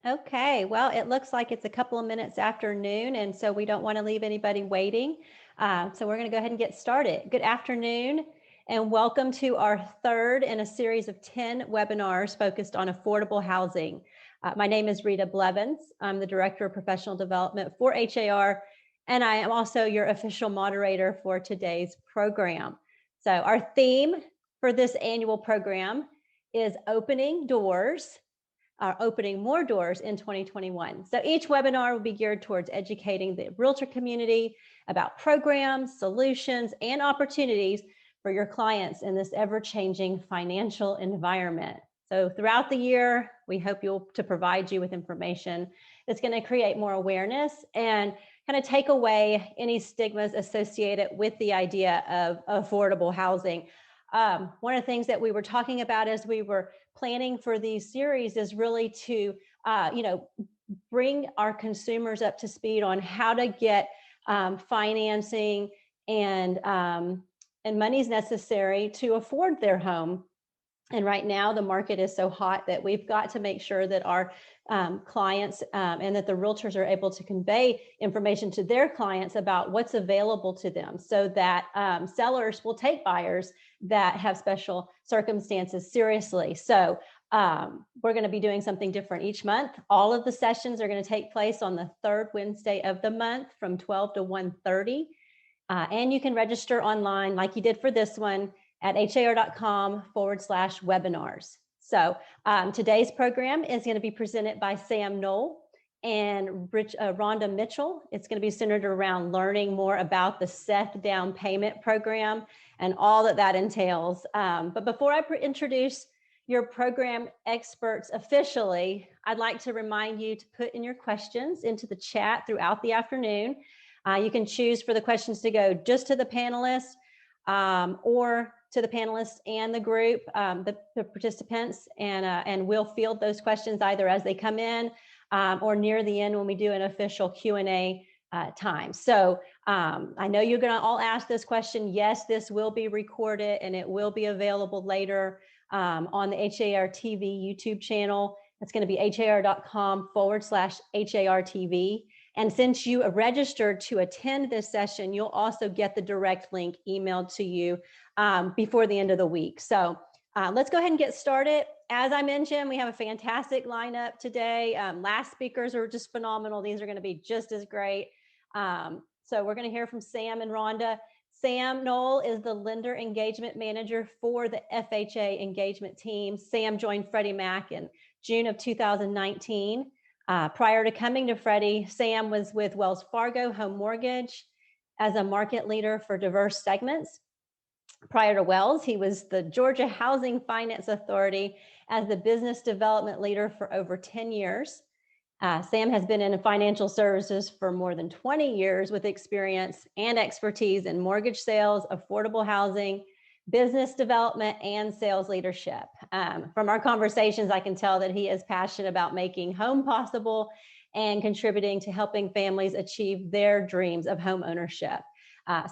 Okay, well, it looks like it's a couple of minutes after noon, and so we don't want to leave anybody waiting. So we're going to go ahead and get started. Good afternoon, and welcome to our third in a series of 10 webinars focused on affordable housing. My name is Rita Blevins. I'm the Director of Professional Development for HAR, and I am also your official moderator for today's program. So our theme for this annual program is opening doors. Are opening more doors in 2021. So each webinar will be geared towards educating the realtor community about programs, solutions, and opportunities for your clients in this ever-changing financial environment. So throughout the year, we hope to provide you with information that's going to create more awareness and kind of take away any stigmas associated with the idea of affordable housing. One of the things that we were talking about as we were planning for these series is really to, bring our consumers up to speed on how to get financing and monies necessary to afford their home. And right now, the market is so hot that we've got to make sure that our clients and that the realtors are able to convey information to their clients about what's available to them so that sellers will take buyers that have special circumstances seriously. So we're going to be doing something different each month. All of the sessions are going to take place on the third Wednesday of the month from 12 to 1:30. And you can register online like you did for this one at har.com/webinars. So today's program is going to be presented by Sam Knoll and Rhonda Mitchell. It's going to be centered around learning more about the SETH down payment program and all that entails. But before I introduce your program experts officially, I'd like to remind you to put in your questions into the chat throughout the afternoon. You can choose for the questions to go just to the panelists or to the panelists and the group, the participants, and we'll field those questions either as they come in or near the end when we do an official Q&A time. So I know you're going to all ask this question. Yes, this will be recorded and it will be available later on the HAR TV YouTube channel. It's going to be har.com/HARTV. And since you are registered to attend this session, you'll also get the direct link emailed to you before the end of the week. So let's go ahead and get started. As I mentioned, we have a fantastic lineup today. Last speakers are just phenomenal. These are going to be just as great. So we're going to hear from Sam and Rhonda. Sam Knoll is the Lender Engagement Manager for the FHA engagement team. Sam joined Freddie Mac in June of 2019. Prior to coming to Freddie, Sam was with Wells Fargo Home Mortgage as a market leader for diverse segments. Prior to Wells, he was the Georgia Housing Finance Authority as the business development leader for over 10 years. Sam has been in financial services for more than 20 years with experience and expertise in mortgage sales, affordable housing, business development, and sales leadership. From our conversations, I can tell that he is passionate about making home possible and contributing to helping families achieve their dreams of home ownership.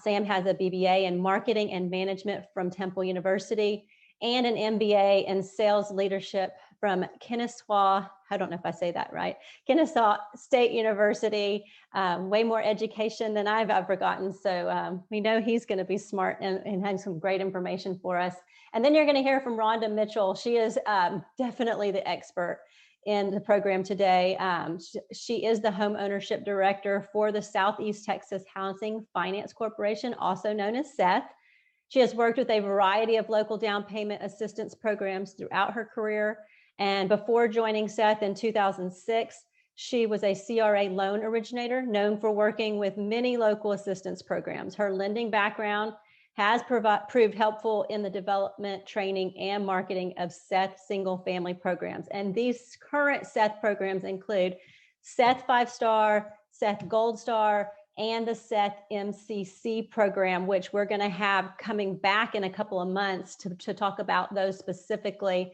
Sam has a BBA in marketing and management from Temple University and an MBA in sales leadership from Kennesaw, I don't know if I say that right, Kennesaw State University, way more education than I've ever gotten. So we know he's going to be smart and have some great information for us. And then you're going to hear from Rhonda Mitchell. She is definitely the expert in the program today. She is the Home Ownership Director for the Southeast Texas Housing Finance Corporation, also known as SETH. She has worked with a variety of local down payment assistance programs throughout her career. And before joining SETH in 2006, she was a CRA loan originator known for working with many local assistance programs. Her lending background has proved helpful in the development, training, and marketing of SETH single-family programs. And these current SETH programs include SETH 5-Star, SETH Gold Star, and the SETH MCC program, which we're going to have coming back in a couple of months to talk about those specifically.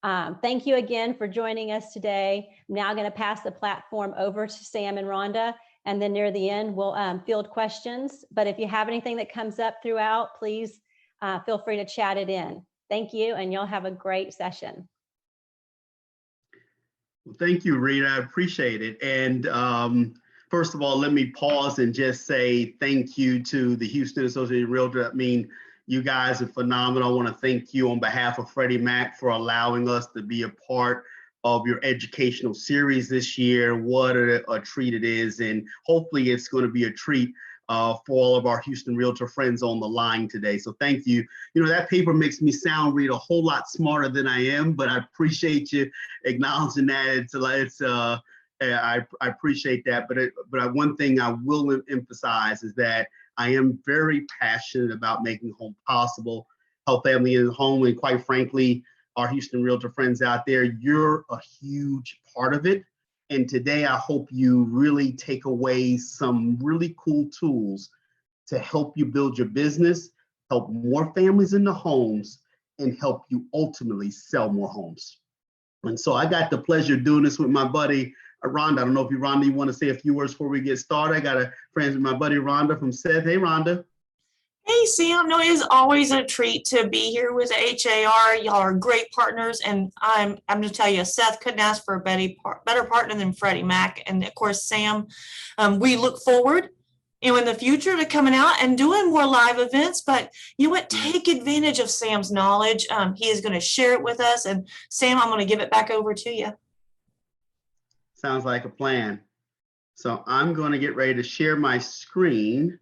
Thank you again for joining us today. I'm now going to pass the platform over to Sam and Rhonda, and then near the end, we'll field questions. But if you have anything that comes up throughout, please feel free to chat it in. Thank you, and you'll have a great session. Well, thank you, Rita. I appreciate it. And first of all, let me pause and just say thank you to the Houston Associated Realtors. I mean, you guys are phenomenal. I want to thank you on behalf of Freddie Mac for allowing us to be a part of your educational series this year. What a treat it is. And hopefully it's going to be a treat for all of our Houston Realtor friends on the line today. So thank you. You know, that paper makes me sound, Rita, a whole lot smarter than I am, but I appreciate you acknowledging that. I appreciate that. But one thing I will emphasize is that I am very passionate about making home possible, help family in home, and quite frankly, our Houston Realtor friends out there, you're a huge part of it. And today, I hope you really take away some really cool tools to help you build your business, help more families into homes, and help you ultimately sell more homes. And so I got the pleasure of doing this with my buddy, Rhonda. I don't know if Rhonda, you want to say a few words before we get started. I got a friend with my buddy, Rhonda from SETH. Hey, Rhonda. Hey, Sam. No, it is always a treat to be here with HAR. Y'all are great partners, and I'm going to tell you, Seth couldn't ask for a better partner than Freddie Mac. And of course, Sam, we look forward in the future to coming out and doing more live events. But you know what? Take advantage of Sam's knowledge. He is going to share it with us. And Sam, I'm going to give it back over to you. Sounds like a plan. So I'm going to get ready to share my screen.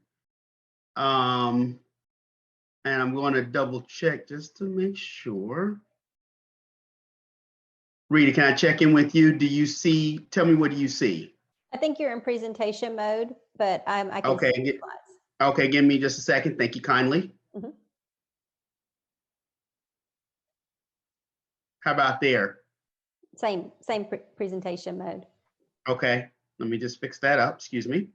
And I'm going to double check just to make sure. Rita, can I check in with you? Do you see, tell me, what do you see? I think you're in presentation mode, but I can okay, see the slides. Okay, give me just a second. Thank you kindly. Mm-hmm. How about there? Same presentation mode. Okay, let me just fix that up. Excuse me.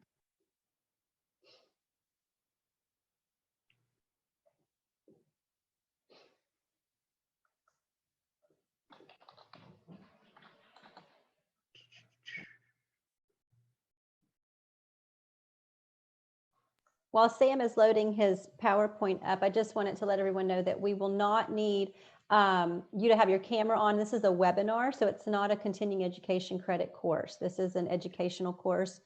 While Sam is loading his PowerPoint up, I just wanted to let everyone know that we will not need you to have your camera on. This is a webinar, so it's not a continuing education credit course. This is an educational course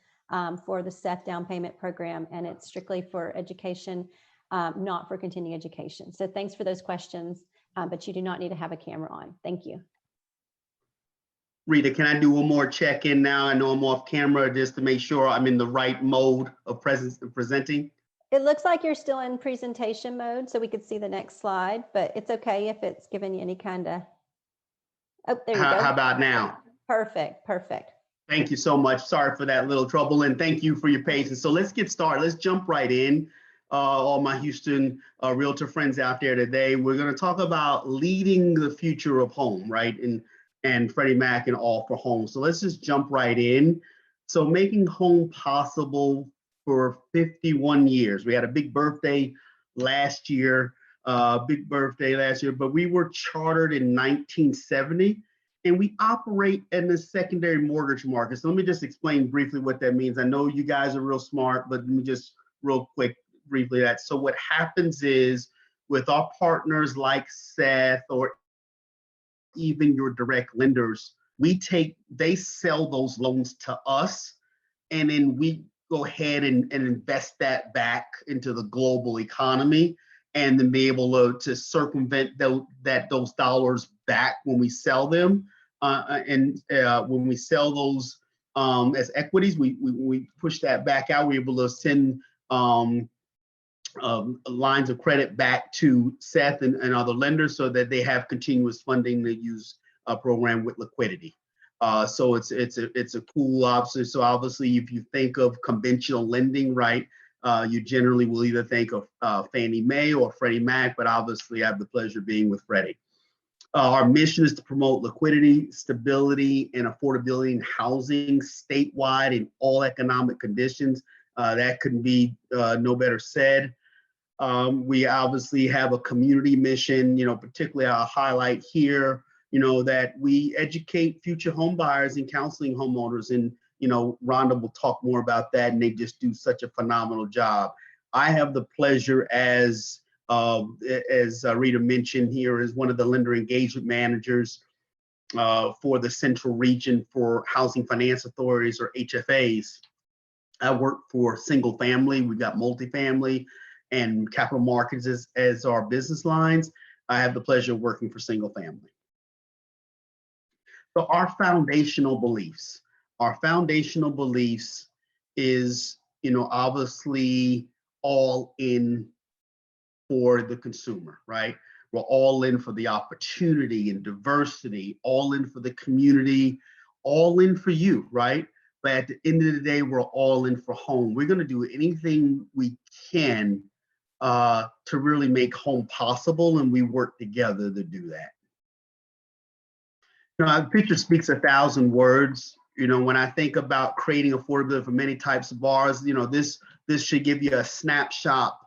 for the SETH down payment program, and it's strictly for education, not for continuing education. So thanks for those questions, but you do not need to have a camera on. Thank you. Rita, can I do one more check-in now? I know I'm off camera just to make sure I'm in the right mode of presenting. It looks like you're still in presentation mode, so we could see the next slide, but it's okay if it's giving you any kind of, oh, there you go. How about now? Perfect, perfect. Thank you so much. Sorry for that little trouble, and thank you for your patience. So let's get started. Let's jump right in. All my Houston realtor friends out there today, we're going to talk about leading the future of home, right? And Freddie Mac and All for Home. So let's just jump right in. So making home possible for 51 years. We had a big birthday last year, but we were chartered in 1970, and we operate in the secondary mortgage market. So let me just explain briefly what that means. I know you guys are real smart, but let me just real quick, briefly that. So what happens is with our partners like SETH or even your direct lenders, they sell those loans to us, and then we go ahead and invest that back into the global economy, and then be able to circumvent those dollars back when we sell them. When we sell those as equities, we push that back out. We're able to send lines of credit back to SETH and other lenders so that they have continuous funding to use a program with liquidity. So it's a cool option. So obviously, if you think of conventional lending, right, you generally will either think of Fannie Mae or Freddie Mac, but obviously I have the pleasure of being with Freddie. Our mission is to promote liquidity, stability, and affordability in housing statewide in all economic conditions. That couldn't be no better said. We obviously have a community mission, particularly I'll highlight here, that we educate future home buyers and counseling homeowners. And, Rhonda will talk more about that, and they just do such a phenomenal job. I have the pleasure as Rita mentioned here, as one of the lender engagement managers for the Central Region for Housing Finance Authorities, or HFAs. I work for single family. We've got multifamily and capital markets as our business lines. I have the pleasure of working for single family. So our foundational beliefs is, obviously all in for the consumer, right? We're all in for the opportunity and diversity, all in for the community, all in for you, right? But at the end of the day, we're all in for home. We're going to do anything we can to really make home possible, and we work together to do that. A picture speaks 1,000 words. When I think about creating affordability for many types of bars, this should give you a snapshot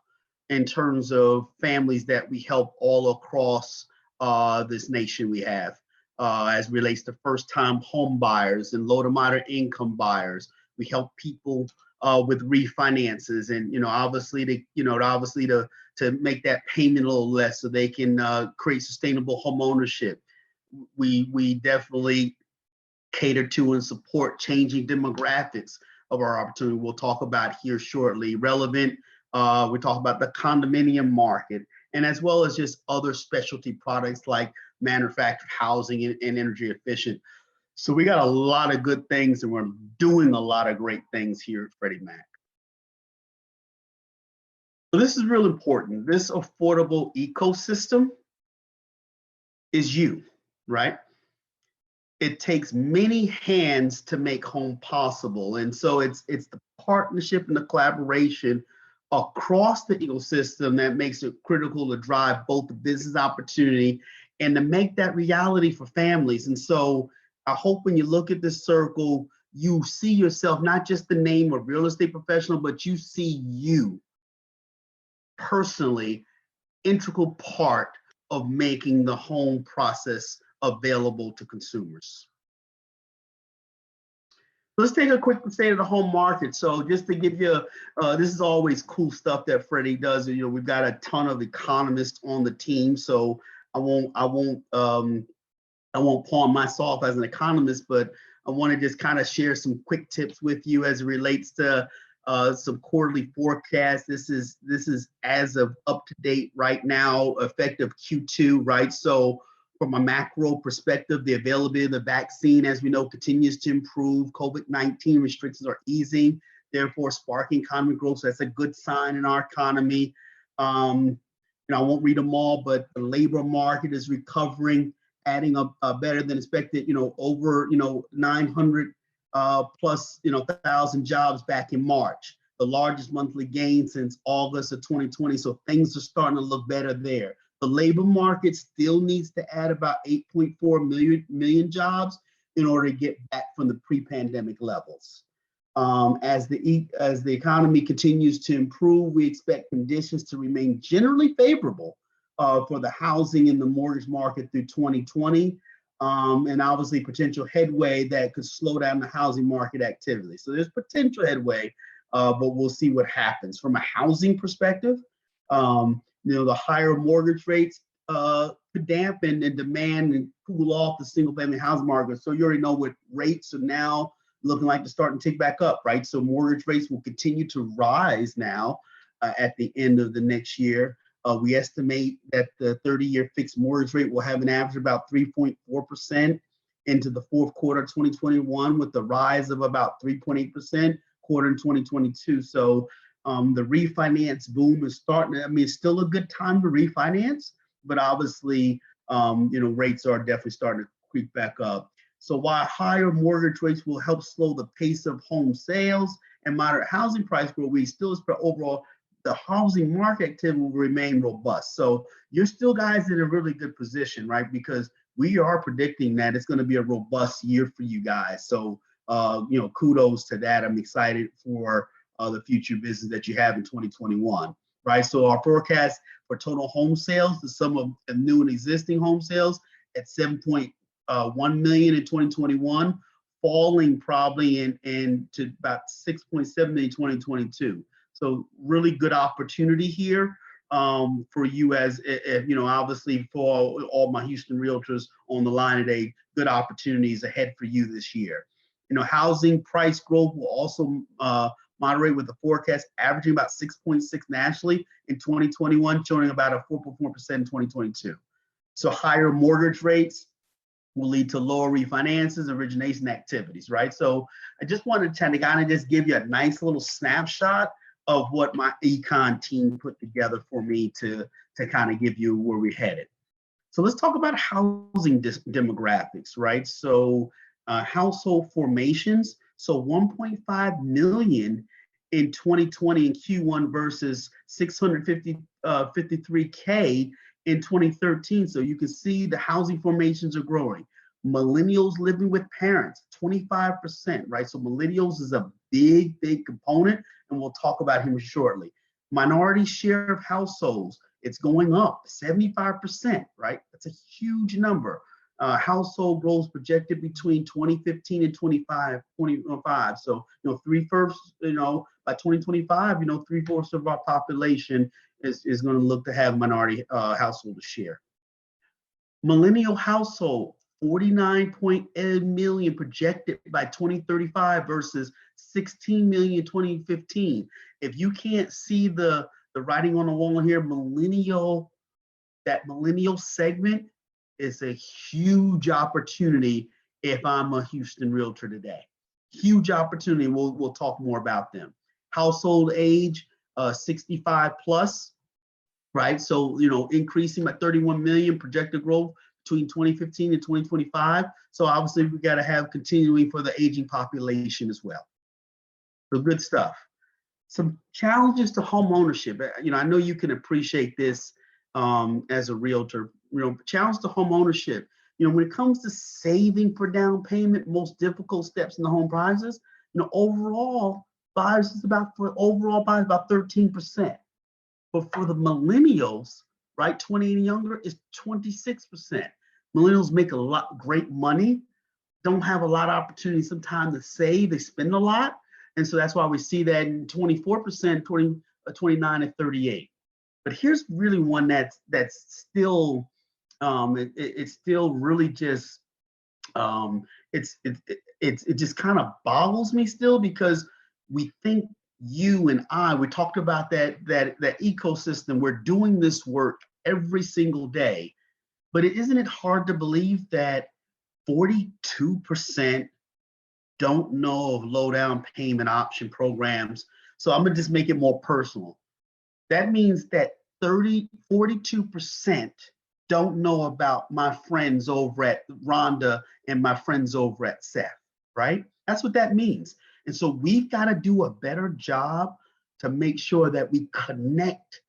in terms of families that we help all across this nation we have, as relates to first-time home buyers and low to moderate income buyers. We help people with refinances, and obviously to make that payment a little less so they can create sustainable home ownership. We definitely cater to and support changing demographics of our opportunity. We'll talk about here shortly. Relevant, we talk about the condominium market, and as well as just other specialty products like manufactured housing and energy efficient. So we got a lot of good things, and we're doing a lot of great things here at Freddie Mac. So this is real important. This affordable ecosystem is you, right? It takes many hands to make home possible. And so it's the partnership and the collaboration across the ecosystem that makes it critical to drive both the business opportunity and to make that reality for families. And so I hope when you look at this circle, you see yourself, not just the name of real estate professional, but you see you personally integral part of making the home process available to consumers. Let's take a quick state of the home market. So just to give you, this is always cool stuff that Freddie does. We've got a ton of economists on the team, so I won't pawn myself as an economist, but I want to just kind of share some quick tips with you as it relates to some quarterly forecasts. This is as of up to date right now, effective Q2, right? So from a macro perspective, the availability of the vaccine, as we know, continues to improve. COVID-19 restrictions are easing, therefore sparking economic growth. So that's a good sign in our economy. I won't read them all, but the labor market is recovering, adding up better than expected. Over 900 plus 1,000 jobs back in March, the largest monthly gain since August of 2020. So things are starting to look better there. The labor market still needs to add about 8.4 million jobs in order to get back from the pre-pandemic levels. As the economy continues to improve, we expect conditions to remain generally favorable for the housing and the mortgage market through 2020, and obviously potential headway that could slow down the housing market activity. So there's potential headway, but we'll see what happens. From a housing perspective, the higher mortgage rates could dampen and demand and cool off the single family housing market. So you already know what rates are now looking like to start and tick back up, right? So mortgage rates will continue to rise now at the end of the next year. We estimate that the 30-year fixed mortgage rate will have an average of about 3.4% into the fourth quarter of 2021, with the rise of about 3.8% quarter in 2022. So the refinance boom is starting. It's still a good time to refinance, but obviously, rates are definitely starting to creep back up. So while higher mortgage rates will help slow the pace of home sales and moderate housing price growth, we still expect overall the housing market activity will remain robust. So you're still guys in a really good position, right? Because we are predicting that it's going to be a robust year for you guys. So, kudos to that. I'm excited for the future business that you have in 2021, right? So our forecast for total home sales, the sum of new and existing home sales at 7.1 million in 2021, falling probably to about 6.7 million in 2022. So really good opportunity here. for you as, you know, obviously for all my Houston realtors on the line today, good opportunities ahead for you this year. You know, housing price growth will also moderate with the forecast averaging about 6.6 nationally in 2021, showing about a 4.4% in 2022. So higher mortgage rates will lead to lower refinances, origination activities, right? So I just wanted to kind of just give you a nice little snapshot of what my econ team put together for me to kind of give you where we're headed. So let's talk about housing demographics, right? So household formations. So 1.5 million in 2020 in Q1 versus 653K in 2013. So you can see the housing formations are growing. Millennials living with parents, 25%, right? So millennials is a big, big component, and we'll talk about him shortly. Minority share of households, it's going up 75%, right? That's a huge number. Household growth projected between 2015 and 25. So, you know, by 2025, you know, 3/4 of our population is going to look to have minority household share. Millennial household, 49.8 million projected by 2035 versus 16 million in 2015. If you can't see the writing on the wall here, that millennial segment is a huge opportunity if I'm a Houston realtor today. Huge opportunity. We'll talk more about them. Household age, 65 plus, right? So, you know, increasing by 31 million projected growth between 2015 and 2025. So obviously we got to have continuing for the aging population as well. So good stuff. Some challenges to home ownership. You know, I know you can appreciate this as a realtor. You know, challenge to home ownership. You know, when it comes to saving for down payment, most difficult steps in the home process. You know, overall buyers is about 13%, but for the millennials, right, 20 and younger is 26%. Millennials make a lot great money, don't have a lot of opportunity sometimes to save. They spend a lot, and so that's why we see that in 24%, 29 and 38. But here's really one that's still it still really just it just kind of boggles me still, because we think you and we talked about that ecosystem. We're doing this work every single day, but isn't it hard to believe that 42% don't know of low down payment option programs? So I'm gonna just make it more personal. That means that 42% don't know about my friends over at Rhonda and my friends over at SETH, right? That's what that means. And so we've got to do a better job to make sure that we connect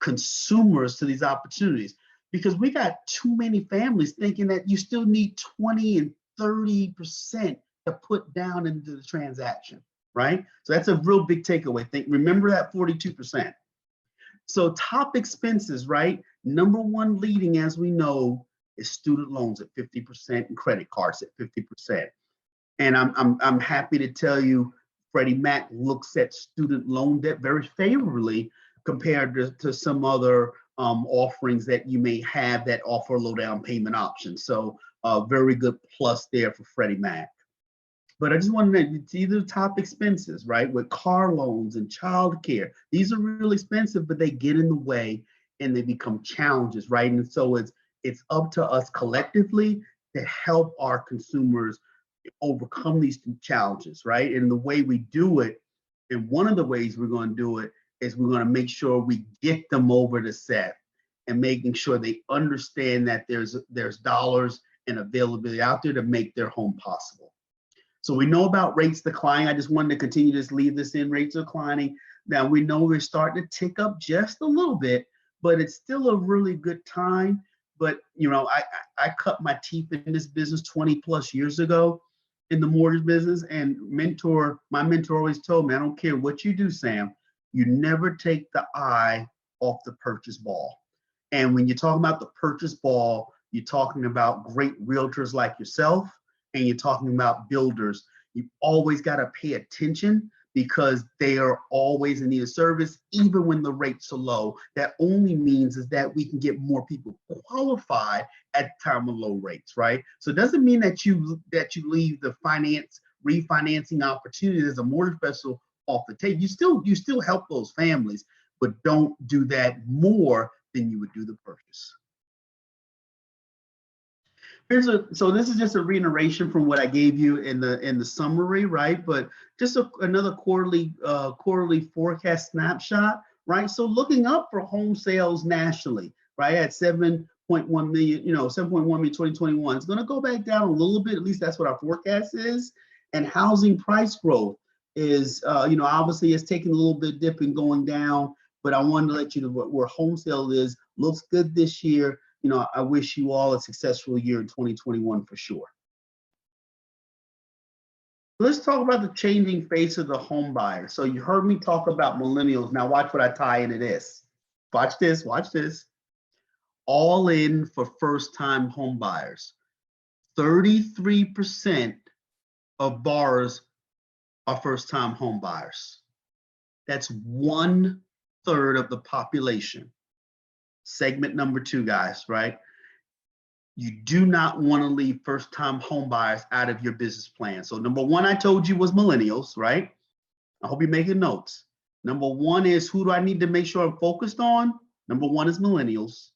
consumers to these opportunities, because we got too many families thinking that you still need 20 and 30% to put down into the transaction, right? So that's a real big takeaway. Remember that 42%. So top expenses, right? Number one leading, as we know, is student loans at 50% and credit cards at 50%. And I'm happy to tell you, Freddie Mac looks at student loan debt very favorably compared to some other offerings that you may have that offer low down payment options. So very good plus there for Freddie Mac. But I just wanted to see the top expenses, right? With car loans and childcare. These are really expensive, but they get in the way and they become challenges, right? And so it's up to us collectively to help our consumers overcome these challenges, right? And the way we do it, and one of the ways we're going to do it is we're going to make sure we get them over to SETH and making sure they understand that there's dollars and availability out there to make their home possible. So we know about rates declining. I just wanted to continue to just leave this in, rates declining. Now we know we're starting to tick up just a little bit, but it's still a really good time. But you know, I cut my teeth in this business 20 plus years ago in the mortgage business, and my mentor always told me, I don't care what you do, Sam, you never take the eye off the purchase ball. And when you're talking about the purchase ball, you're talking about great realtors like yourself, and you're talking about builders. You always got to pay attention, because they are always in need of service, even when the rates are low. That only means is that we can get more people qualified at the time of low rates, right? So it doesn't mean that you leave the refinancing opportunities as a mortgage special off the table. You still help those families, but don't do that more than you would do the purchase. So this is just a reiteration from what I gave you in the summary, right? But just another quarterly forecast snapshot, right? So looking up for home sales nationally, right, at 7.1 million, 7.1 million 2021. It's going to go back down a little bit. At least that's what our forecast is. And housing price growth is, obviously it's taking a little bit dip and going down. But I wanted to let you know where home sale is. Looks good this year. I wish you all a successful year in 2021 for sure. Let's talk about the changing face of the home buyer. So you heard me talk about millennials. Now watch what I tie into this. Watch this. All in for first-time home buyers. 33% of borrowers are first-time home buyers. That's 1/3 of the population. Segment number 2, guys, right? You do not want to leave first-time home buyers out of your business plan. So number 1 I told you was millennials, right? I hope you're making notes. Number 1 is, who do I need to make sure I'm focused on? Number 1 is millennials.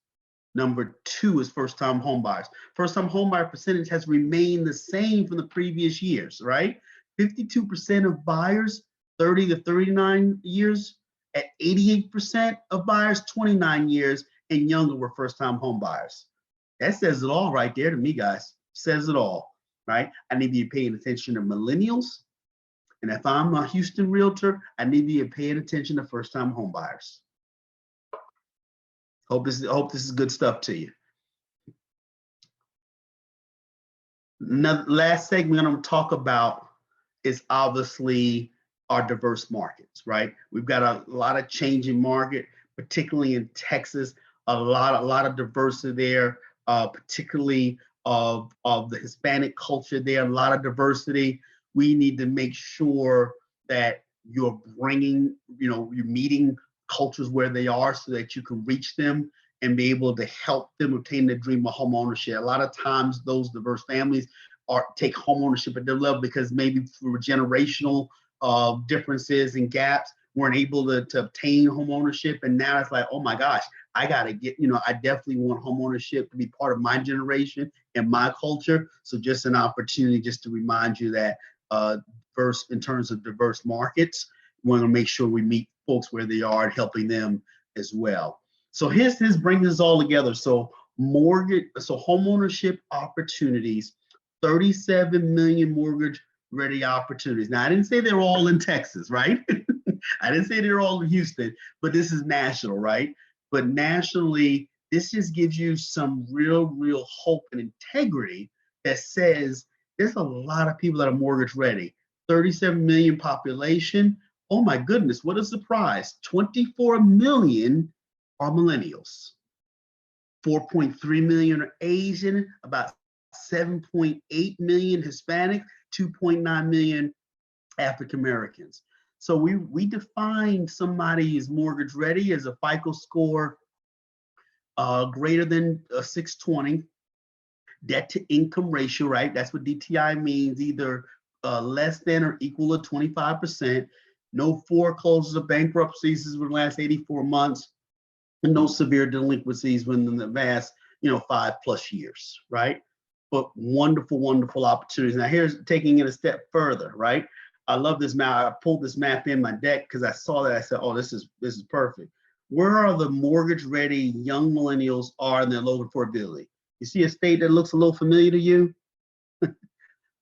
Number 2 is first-time home buyers. First-time home buyer percentage has remained the same from the previous years, right? 52% of buyers 30 to 39 years, at 88% of buyers 29 years and younger were first-time home buyers. That says it all right there to me, guys. Says it all, right? I need to be paying attention to millennials. And if I'm a Houston realtor, I need to be paying attention to first-time home buyers. Hope this is good stuff to you. Now, last segment I'm going to talk about is obviously our diverse markets, right? We've got a lot of changing market, particularly in Texas, a lot of diversity there, particularly of the Hispanic culture there, a lot of diversity. We need to make sure that you're bringing, you're meeting cultures where they are so that you can reach them and be able to help them obtain the dream of home ownership. A lot of times those diverse families take home ownership at their level because maybe through generational differences and gaps weren't able to obtain home ownership. And now it's like, oh my gosh, I gotta get, I definitely want home ownership to be part of my generation and my culture. So just an opportunity just to remind you that in terms of diverse markets, we want to make sure we meet folks where they are and helping them as well. So his brings us all together. So home ownership opportunities, 37 million mortgage ready opportunities. Now, I didn't say they're all in Texas, right? I didn't say they're all in Houston, but this is national, right? But nationally, this just gives you some real hope and integrity that says there's a lot of people that are mortgage ready. 37 million population. Oh my goodness, what a surprise. 24 million are millennials. 4.3 million are Asian, about 7.8 million Hispanic, 2.9 million African Americans. So we define somebody as mortgage ready as a FICO score greater than 620, debt to income ratio, right? That's what DTI means, either less than or equal to 25%, no foreclosures or bankruptcies within the last 84 months, and no severe delinquencies within the past, 5+ years, right? But wonderful opportunities. Now here's taking it a step further, right? I love this map. I pulled this map in my deck because I saw that. I said, oh, this is perfect. Where are the mortgage ready young millennials are in their low affordability? You see a state that looks a little familiar to you? Of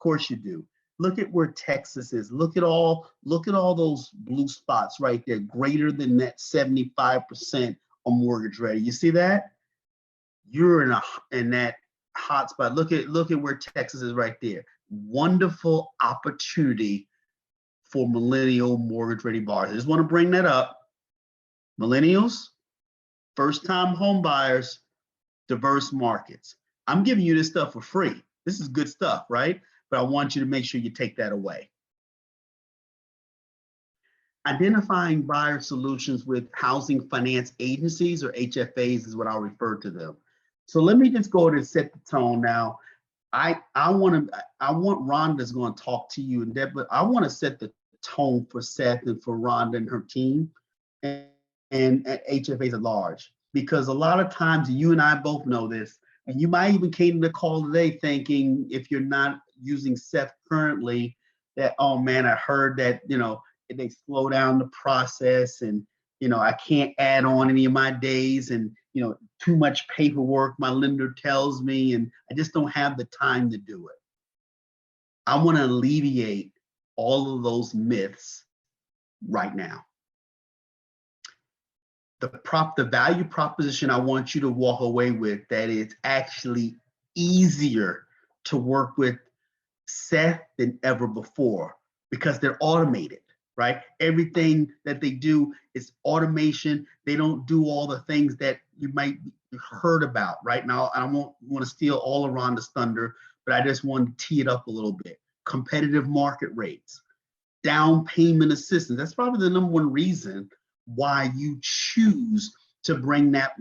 course you do. Look at where Texas is. Look at all those blue spots right there, greater than that 75% are mortgage ready. You see that? You're in that hot spot. Look at where Texas is right there. Wonderful opportunity for millennial mortgage ready borrowers. I just want to bring that up. Millennials, first time home buyers, diverse markets. I'm giving you this stuff for free. This is good stuff, right? But I want you to make sure you take that away. identifying buyer solutions with housing finance agencies, or HFAs is what I'll refer to them. So let me just go ahead and set the tone now. I want Rhonda's going to talk to you, and Deb, but I want to set the tone for Seth and for Rhonda and her team and at HFAs at large, because a lot of times, you and I both know this, and you might even came to the call today thinking, if you're not using SETH currently, that, oh man, I heard that, they slow down the process, and, I can't add on any of my days, and, too much paperwork, my lender tells me, and I just don't have the time to do it. I want to alleviate all of those myths right now. The value proposition I want you to walk away with, that it's actually easier to work with SETH than ever before, because they're automated, right? Everything that they do is automation. They don't do all the things that you might heard about right now. I don't want to steal all of Rhonda's thunder, but I just want to tee it up a little bit. Competitive market rates, down payment assistance. That's probably the number one reason why you choose to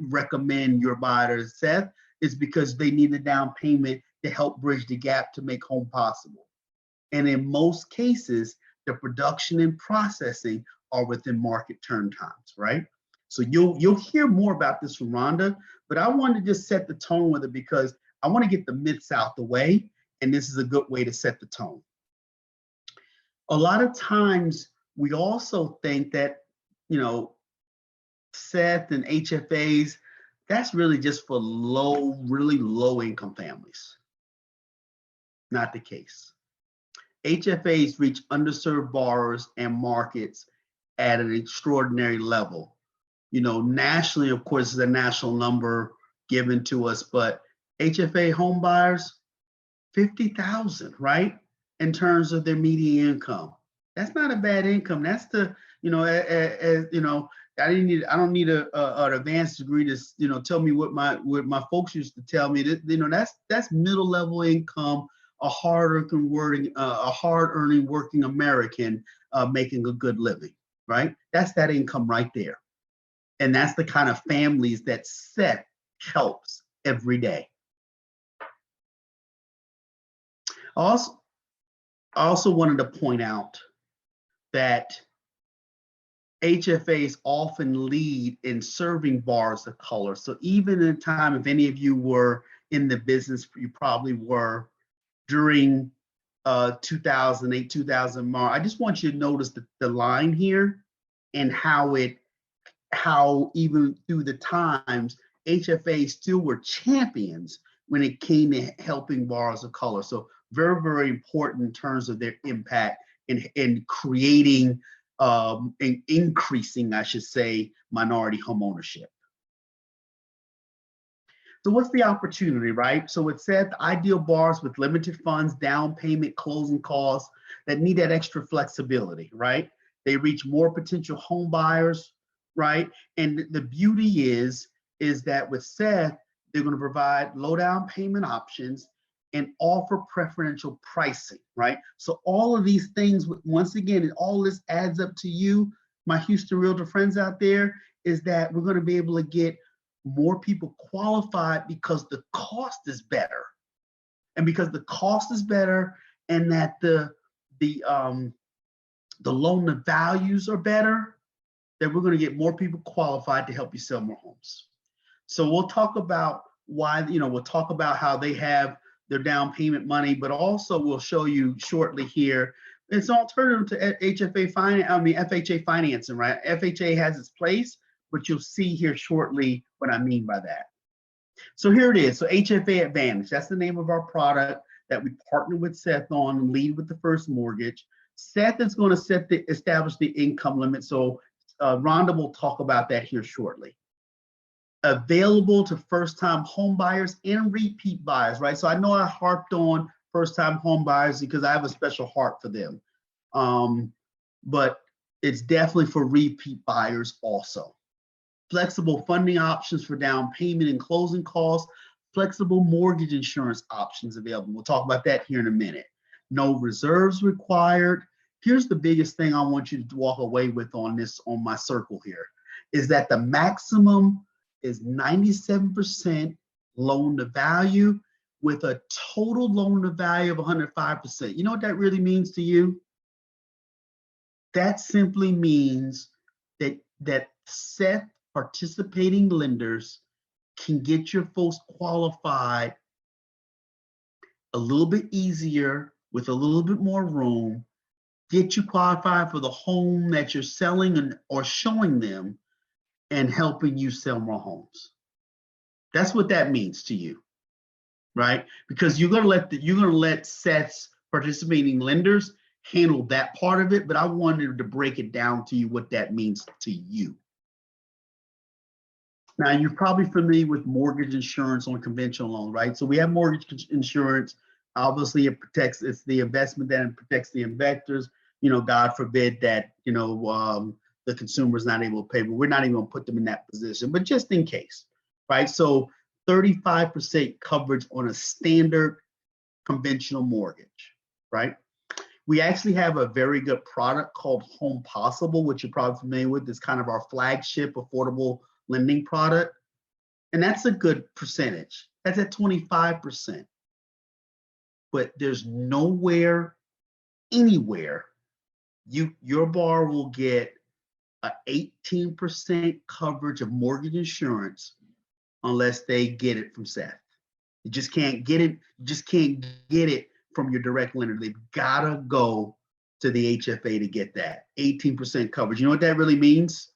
recommend your buyer to SETH, is because they need a down payment to help bridge the gap to make home possible. And in most cases, the production and processing are within market turn times, right? So you'll hear more about this from Rhonda, but I wanted to just set the tone with it because I want to get the myths out the way, and this is a good way to set the tone. A lot of times we also think that, SETH and HFAs, that's really just for really low income families. Not the case. HFAs reach underserved borrowers and markets at an extraordinary level. Nationally, of course, is a national number given to us, but HFA home buyers, 50,000, right? In terms of their median income. That's not a bad income. That's the, I don't need an advanced degree to, tell me what my folks used to tell me. That, that's middle level income, a hard earning working American making a good living, right? That's that income right there. And that's the kind of families that SETH helps every day. I also wanted to point out that HFAs often lead in serving borrowers of color. So even in a time, if any of you were in the business, you probably were during 2008, 2000, I just want you to notice the line here and how even through the times, HFAs still were champions when it came to helping borrowers of color. So very, very important in terms of their impact in creating and increasing, I should say, minority home ownership. So what's the opportunity, right? So it said ideal borrowers with limited funds, down payment, closing costs that need that extra flexibility, right? They reach more potential home buyers, right? And the beauty is that with SETH, they're going to provide low down payment options and offer preferential pricing, right? So all of these things, once again, all this adds up to you, my Houston Realtor friends out there, is that we're going to be able to get more people qualified because the cost is better. And because the cost is better and that the loan to values are better, then we're going to get more people qualified to help you sell more homes. So we'll talk about why, we'll talk about how they have their down payment money, but also we'll show you shortly here, it's an alternative to FHA financing, right? FHA has its place, but you'll see here shortly what I mean by that. So here it is. So HFA Advantage, that's the name of our product that we partner with SETH on and lead with the first mortgage. SETH is going to establish the income limit. So Rhonda will talk about that here shortly. Available to first-time home buyers and repeat buyers, right? So I know I harped on first-time home buyers because I have a special heart for them. But it's definitely for repeat buyers also. Flexible funding options for down payment and closing costs, flexible mortgage insurance options available. We'll talk about that here in a minute. No reserves required, Here's the biggest thing I want you to walk away with on this, on my circle here, is that the maximum is 97% loan to value with a total loan to value of 105%. You know what that really means to you? That simply means that SETH participating lenders can get your folks qualified a little bit easier with a little bit more room, get you qualified for the home that you're selling or showing them, and helping you sell more homes. That's what that means to you, right? Because you're gonna let SETH's participating lenders handle that part of it, but I wanted to break it down to you what that means to you. Now, you're probably familiar with mortgage insurance on conventional loans, right? So we have mortgage insurance. Obviously, it's the investment that protects the investors. You know, God forbid that, you know, the consumer is not able to pay, but we're not even gonna put them in that position, but just in case, right? So 35% coverage on a standard conventional mortgage, right? We actually have a very good product called Home Possible, which you're probably familiar with. It's kind of our flagship affordable lending product. And that's a good percentage. That's at 25%. But there's nowhere, anywhere, your borrower will get a 18% coverage of mortgage insurance unless they get it from SETH. You just can't get it. You just can't get it from your direct lender. They've gotta go to the HFA to get that 18% coverage. You know what that really means?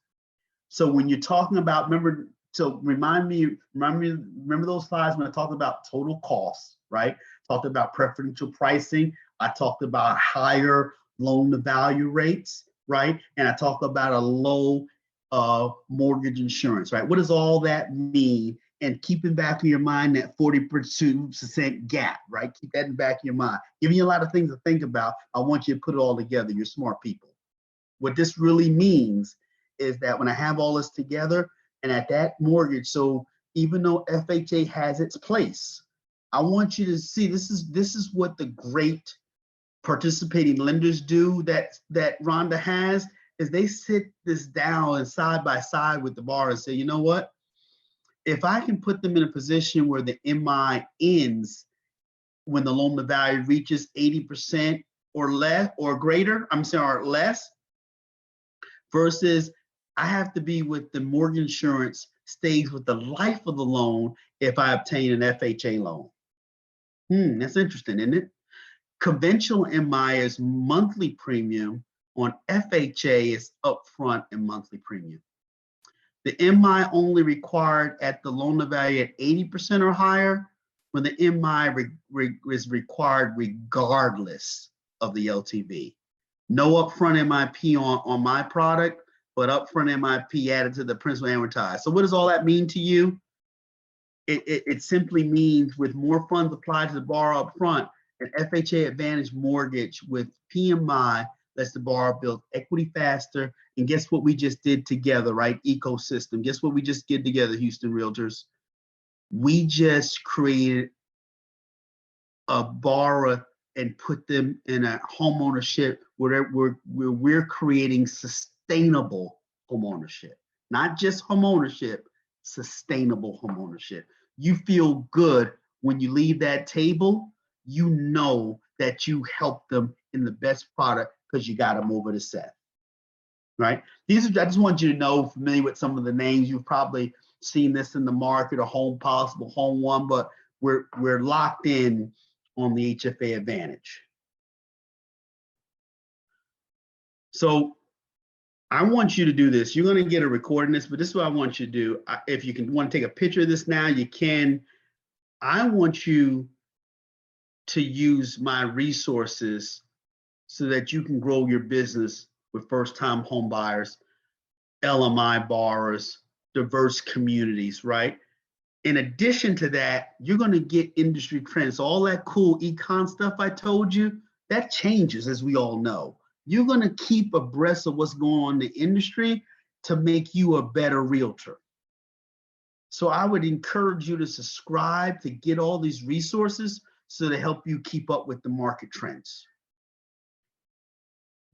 So when you're talking about, remember those slides when I talked about total costs, right? Talked about preferential pricing. I talked about higher loan to value rates, right? And I talked about a low mortgage insurance, right? What does all that mean? And keep in back of your mind that 42% gap, right? Keep that in the back of your mind. Giving you a lot of things to think about. I want you to put it all together. You're smart people. What this really means is that when I have all this together and at that mortgage, so even though FHA has its place, I want you to see this is what the great participating lenders do that Rhonda has, is they sit this down and side by side with the borrower and say, you know what? If I can put them in a position where the MI ends when the loan to value reaches 80% or less or greater, or less, versus I have to be with the mortgage insurance stays with the life of the loan if I obtain an FHA loan. That's interesting, isn't it? Conventional MI is monthly premium. On FHA is upfront and monthly premium. The MI only required at the loan to value at 80% or higher, when the MI is required regardless of the LTV. No upfront MIP on my product, but upfront MIP added to the principal amortized. So what does all that mean to you? It simply means with more funds applied to the borrower upfront, an FHA Advantage mortgage with PMI lets the borrower build equity faster. And guess what we just did together, right? Ecosystem. Guess what we just did together, Houston Realtors? We just created a borrower and put them in a homeownership where we're creating sustainable homeownership. Not just homeownership, sustainable homeownership. You feel good when you leave that table. You know that you helped them in the best product because you got them over to SETH, right? I just want you to know, familiar with some of the names. You've probably seen this in the market, or Home Possible, Home One, but we're locked in on the HFA Advantage. So I want you to do this. You're going to get a recording of this, but this is what I want you to do. If you want to take a picture of this now, you can. I want you to use my resources so that you can grow your business with first-time home buyers, LMI borrowers, diverse communities, right? In addition to that, you're going to get industry trends. All that cool econ stuff I told you, that changes, as we all know. You're going to keep abreast of what's going on in the industry to make you a better realtor. So I would encourage you to subscribe to get all these resources so to help you keep up with the market trends.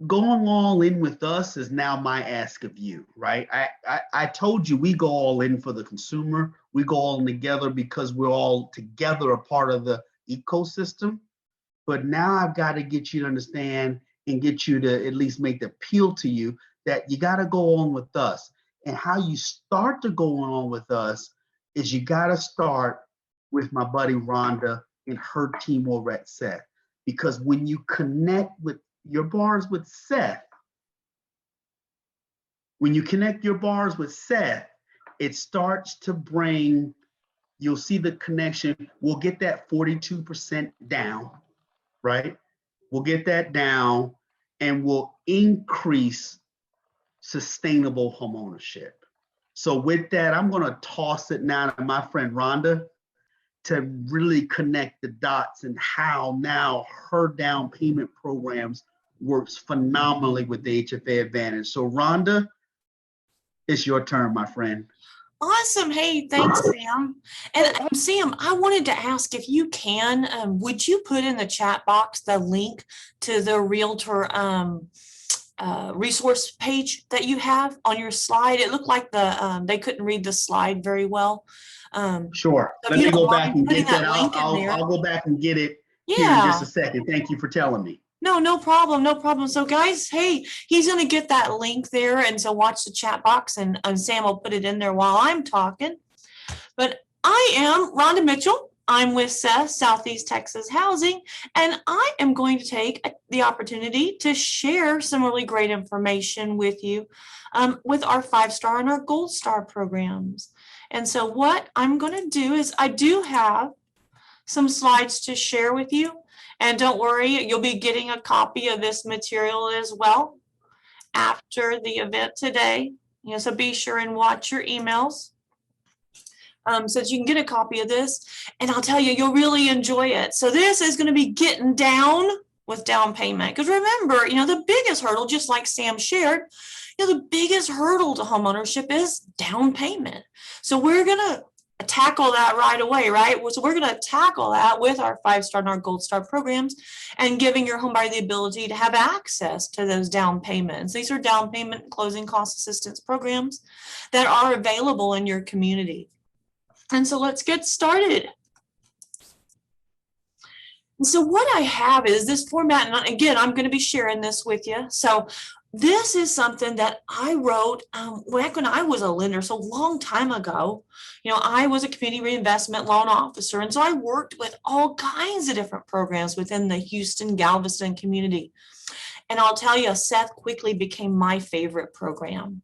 going all in with us is now my ask of you, right? I told you we go all in for the consumer. We go all in together because we're all together a part of the ecosystem. But now I've got to get you to understand and get you to at least make the appeal to you that you got to go on with us. And how you start to go on with us is you got to start with my buddy Rhonda and her team over at SETH. Because when you connect with your bars with SETH, it starts to bring, you'll see the connection. We'll get that 42% down, right? We'll get that down and we'll increase sustainable homeownership. So with that, I'm going to toss it now to my friend Rhonda to really connect the dots and how now her down payment programs works phenomenally with the HFA Advantage. So Rhonda, it's your turn, my friend. Awesome. Hey, thanks, Sam. And Sam, I wanted to ask if you can, would you put in the chat box the link to the Realtor resource page that you have on your slide? It looked like they couldn't read the slide very well. Sure. So Let me go back and putting get that. link in there. I'll go back and get it here in just a second. Thank you for telling me. No problem, no problem. So guys, hey, he's going to get that link there. And so watch the chat box and Sam will put it in there while I'm talking. But I am Rhonda Mitchell. I'm with SETH, Southeast Texas Housing, and I am going to take the opportunity to share some really great information with you with our 5-star and our Gold Star programs. And so what I'm going to do is I do have some slides to share with you. And don't worry, you'll be getting a copy of this material as well after the event today. So be sure and watch your emails so that you can get a copy of this. And I'll tell you, you'll really enjoy it. So this is going to be getting down with down payment. Because remember, the biggest hurdle, just like Sam shared, the biggest hurdle to homeownership is down payment. So we're going to tackle that right away, right? So we're going to tackle that with our 5-star and our Gold Star programs and giving your homebuyer the ability to have access to those down payments. These are down payment and closing cost assistance programs that are available in your community. And so let's get started. And so what I have is this format, and again, I'm going to be sharing this with you. So this is something that I wrote back when I was a lender, so a long time ago. I was a community reinvestment loan officer, and so I worked with all kinds of different programs within the Houston, Galveston community. And I'll tell you, SETH quickly became my favorite program.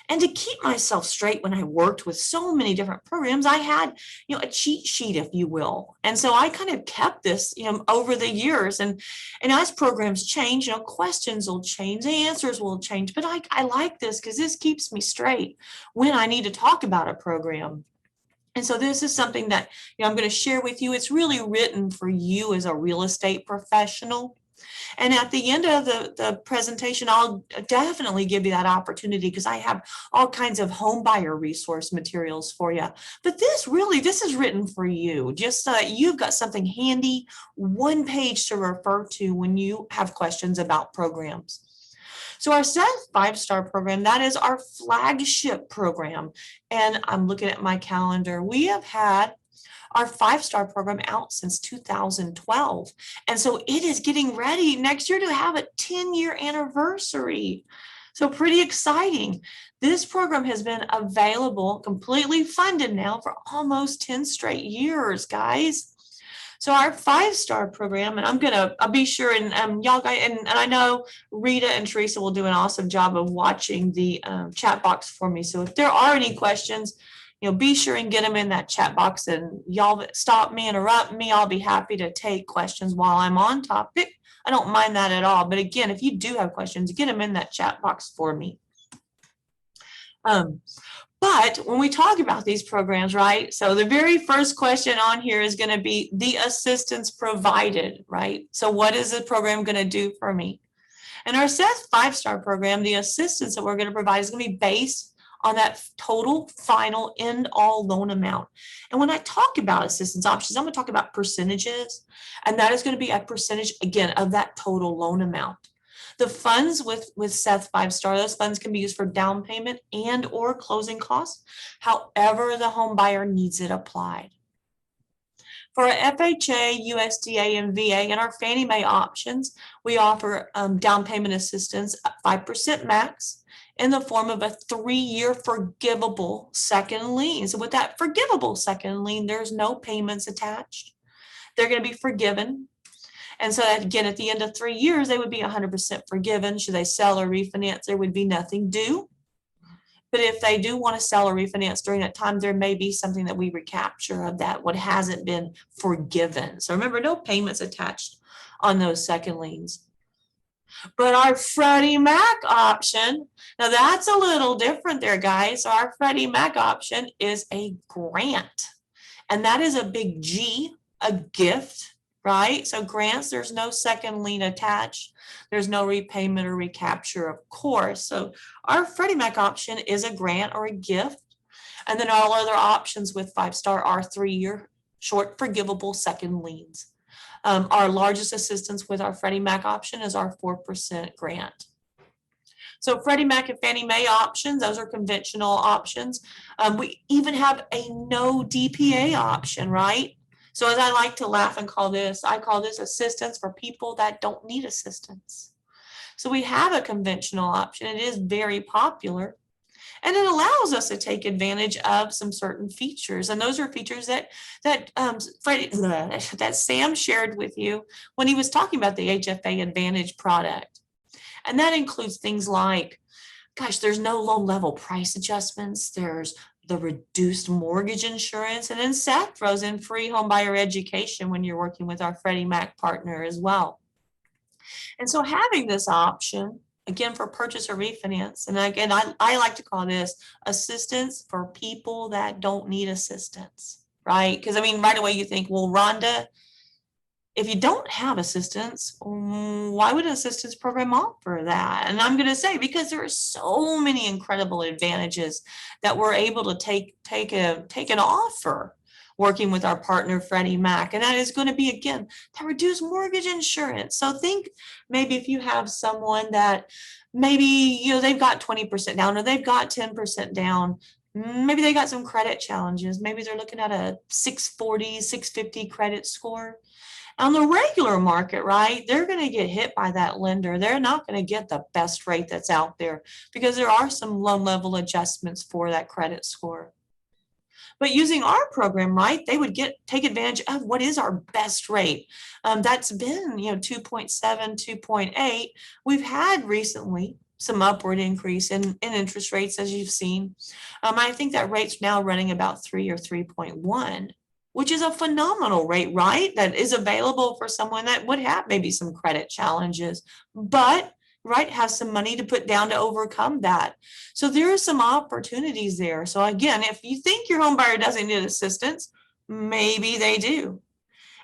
And to keep myself straight when I worked with so many different programs, I had, a cheat sheet, if you will. And so I kind of kept this, over the years. And as programs change, questions will change, the answers will change. But I like this because this keeps me straight when I need to talk about a program. And so this is something that I'm going to share with you. It's really written for you as a real estate professional. And at the end of the presentation, I'll definitely give you that opportunity because I have all kinds of home buyer resource materials for you. But this is written for you, just so that you've got something handy, one page to refer to when you have questions about programs. So our SETH 5-star program, that is our flagship program. And I'm looking at my calendar. We have had our 5-star program out since 2012. And so it is getting ready next year to have a 10-year anniversary. So pretty exciting. This program has been available, completely funded now for almost 10 straight years, guys. So our 5-star program, and I'll be sure, and y'all guys, and I know Rita and Teresa will do an awesome job of watching the chat box for me. So if there are any questions, be sure and get them in that chat box, and y'all stop me, interrupt me. I'll be happy to take questions while I'm on topic. I don't mind that at all. But again, if you do have questions, get them in that chat box for me. But when we talk about these programs, right? So the very first question on here is going to be the assistance provided, right? So what is the program going to do for me? And our SETH 5-star program, the assistance that we're going to provide is going to be based on that total final end all loan amount. And when I talk about assistance options, I'm going to talk about percentages, and that is going to be a percentage, again, of that total loan amount. The funds with SETH 5-star, those funds can be used for down payment and or closing costs, however the home buyer needs it applied. For our FHA, USDA, and VA and our Fannie Mae options, we offer down payment assistance at 5% max in the form of a 3-year forgivable second lien. So with that forgivable second lien, there's no payments attached. They're going to be forgiven. And so again, at the end of 3 years, they would be 100% forgiven. Should they sell or refinance, there would be nothing due. But if they do want to sell or refinance during that time, there may be something that we recapture of that what hasn't been forgiven. So remember, no payments attached on those second liens. But our Freddie Mac option, now that's a little different there, guys. So our Freddie Mac option is a grant. And that is a big G, a gift, right? So grants, there's no second lien attached. There's no repayment or recapture, of course. So our Freddie Mac option is a grant or a gift. And then all other options with 5-star are 3-year short forgivable second liens. Our largest assistance with our Freddie Mac option is our 4% grant. So Freddie Mac and Fannie Mae options, those are conventional options. We even have a no DPA option, right? So as I like to laugh and I call this assistance for people that don't need assistance. So we have a conventional option. It is very popular. And it allows us to take advantage of some certain features. And those are features that Sam shared with you when he was talking about the HFA Advantage product. And that includes things like, gosh, there's no loan level price adjustments. There's the reduced mortgage insurance. And then Seth throws in free home buyer education when you're working with our Freddie Mac partner as well. And so having this option, again, for purchase or refinance, and again, I like to call this assistance for people that don't need assistance, right? Because I mean, right away you think, well, Rhonda, if you don't have assistance, why would an assistance program offer that? And I'm going to say, because there are so many incredible advantages that we're able to take an offer working with our partner Freddie Mac, and that is going to be, again, that reduced mortgage insurance. So think maybe if you have someone that maybe they've got 20% down or they've got 10% down, maybe they got some credit challenges. Maybe they're looking at a 640, 650 credit score. On the regular market, right, they're going to get hit by that lender. They're not going to get the best rate that's out there because there are some loan level adjustments for that credit score. But using our program, right, they would take advantage of what is our best rate. That's been 2.7, 2.8. We've had recently some upward increase in interest rates, as you've seen. I think that rate's now running about 3 or 3.1, which is a phenomenal rate, right? That is available for someone that would have maybe some credit challenges, but right, has some money to put down to overcome that. So there are some opportunities there. So again, if you think your home buyer doesn't need assistance, maybe they do.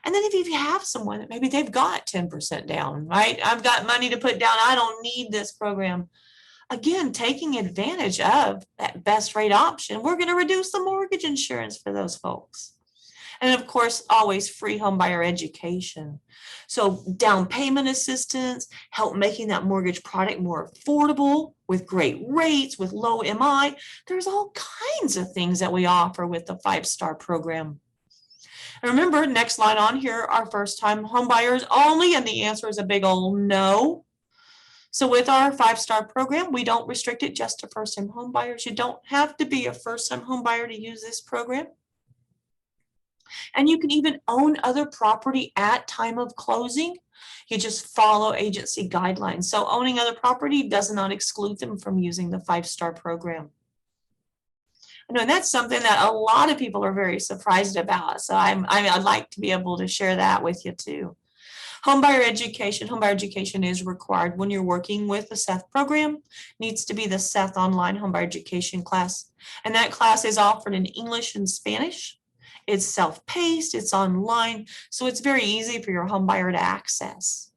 And then if you have someone that maybe they've got 10% down, right? I've got money to put down. I don't need this program. Again, taking advantage of that best rate option, we're going to reduce the mortgage insurance for those folks. And of course, always free home buyer education. So down payment assistance, help making that mortgage product more affordable with great rates, with low MI. There's all kinds of things that we offer with the 5-star program. And remember, next line on here, our first-time home buyers only, and the answer is a big old no. So with our 5-star program, we don't restrict it just to first-time home buyers. You don't have to be a first-time home buyer to use this program. And you can even own other property at time of closing. You just follow agency guidelines. So owning other property does not exclude them from using the 5-star program. I know that's something that a lot of people are very surprised about. So I'd like to be able to share that with you too. Homebuyer education is required when you're working with the SETH program. Needs to be the SETH online homebuyer education class. And that class is offered in English and Spanish. It's self-paced, it's online, so it's very easy for your home buyer to access.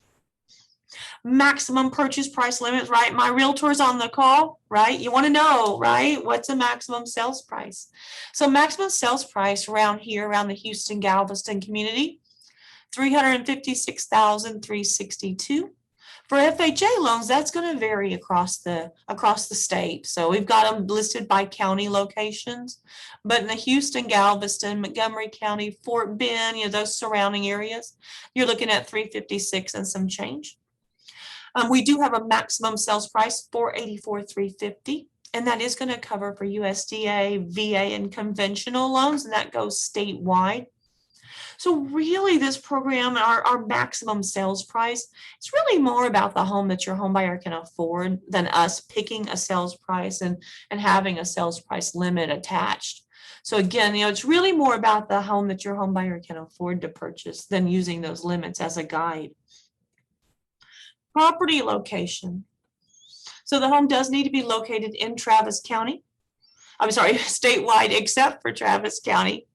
Maximum purchase price limits, right? My realtor's on the call, right? You want to know, right? What's the maximum sales price? So maximum sales price around here, around the Houston, Galveston community, $356,362 For FHA loans, that's going to vary across the state. So we've got them listed by county locations, but in the Houston, Galveston, Montgomery County, Fort Bend, those surrounding areas, you're looking at 356 and some change. We do have a maximum sales price, $484,350, and that is going to cover for USDA, VA, and conventional loans, and that goes statewide. So really this program, our maximum sales price, it's really more about the home that your home buyer can afford than us picking a sales price and having a sales price limit attached. So again, it's really more about the home that your home buyer can afford to purchase than using those limits as a guide. Property location. So the home does need to be located in Travis County. I'm sorry, statewide, except for Travis County,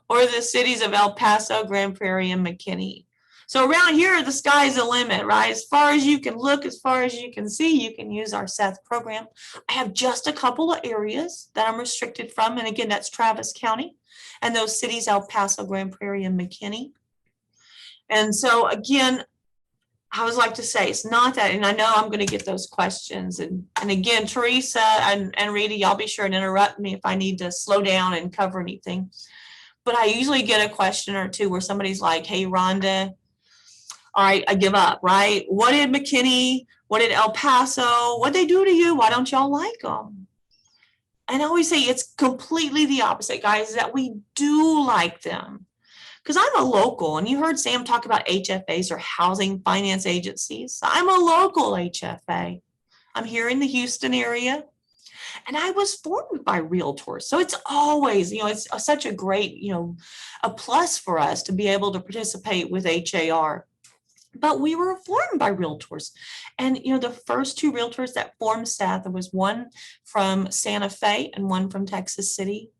or the cities of El Paso, Grand Prairie, and McKinney. So around here, the sky's the limit, right? As far as you can look, as far as you can see, you can use our SETH program. I have just a couple of areas that I'm restricted from. And again, that's Travis County and those cities, El Paso, Grand Prairie, and McKinney. And so again, I always like to say it's not that, and I know I'm going to get those questions. And again, Teresa and Rita, y'all be sure and interrupt me if I need to slow down and cover anything. But I usually get a question or two where somebody's like, hey, Rhonda, all right, I give up, right? What did McKinney, what did El Paso, what'd they do to you? Why don't y'all like them? And I always say it's completely the opposite, guys, that we do like them. Because I'm a local, and you heard Sam talk about HFAs or housing finance agencies. I'm a local HFA. I'm here in the Houston area, and I was formed by realtors. So it's always, it's such a great, a plus for us to be able to participate with HAR. But we were formed by realtors. And, the first two realtors that formed SETH, there was one from Santa Fe and one from Texas City.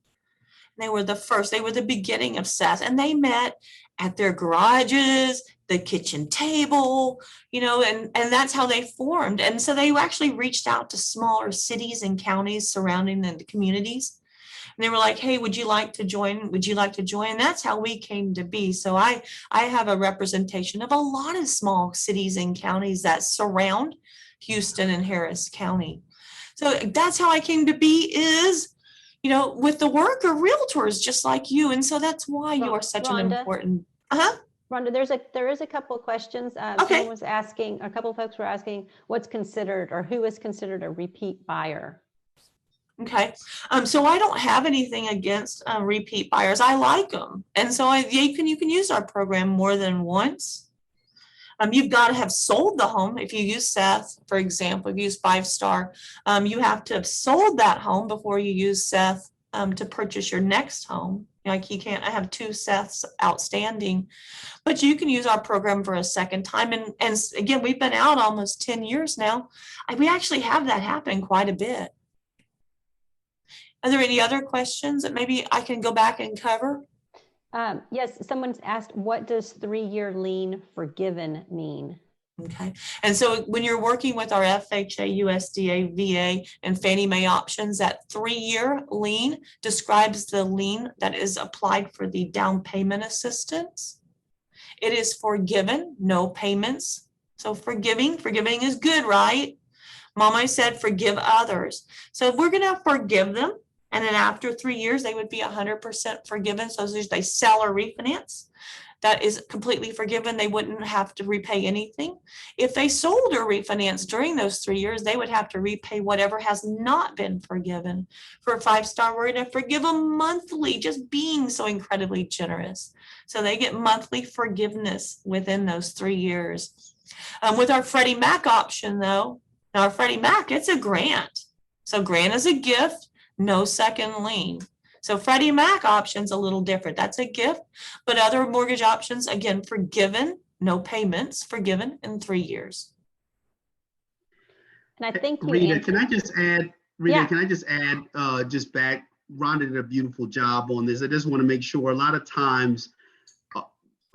They were the first, they were the beginning of SETH, and they met at their garages, the kitchen table, and that's how they formed. And so they actually reached out to smaller cities and counties surrounding the communities. And they were like, hey, would you like to join? Would you like to join? And that's how we came to be. So I have a representation of a lot of small cities and counties that surround Houston and Harris County. So that's how I came to be is, with the work of realtors just like you. And so that's why you are such an important. Rhonda, there is a couple of questions. Okay. Someone was asking, a couple of folks were asking what's considered or who is considered a repeat buyer. Okay. So I don't have anything against repeat buyers. I like them. And so you can use our program more than once. You've got to have sold the home. If you use SETH, for example, if you use 5 Star, you have to have sold that home before you use SETH to purchase your next home. Like you can't, I have 2 SETHs outstanding, but you can use our program for a second time. And again, we've been out almost 10 years now. We actually have that happen quite a bit. Are there any other questions that maybe I can go back and cover? Yes, someone's asked, what does 3-year lien forgiven mean? Okay. And so when you're working with our FHA, USDA, VA, and Fannie Mae options, that 3-year lien describes the lien that is applied for the down payment assistance. It is forgiven, no payments. So forgiving is good, right? Mama said forgive others. So we're going to forgive them. And then after 3 years, they would be 100% forgiven. So if they sell or refinance, that is completely forgiven. They wouldn't have to repay anything. If they sold or refinanced during those 3 years, they would have to repay whatever has not been forgiven. For a 5 Star, we're going to forgive them monthly, just being so incredibly generous. So they get monthly forgiveness within those 3 years. With our Freddie Mac option, though, now our Freddie Mac, it's a grant. So grant is a gift. No second lien. So Freddie Mac option's a little different. That's a gift, but other mortgage options, again, forgiven, no payments, forgiven in 3 years. And I think you Rita, can I just add, Yeah. can I just add just back, Rhonda did a beautiful job on this. I just want to make sure a lot of times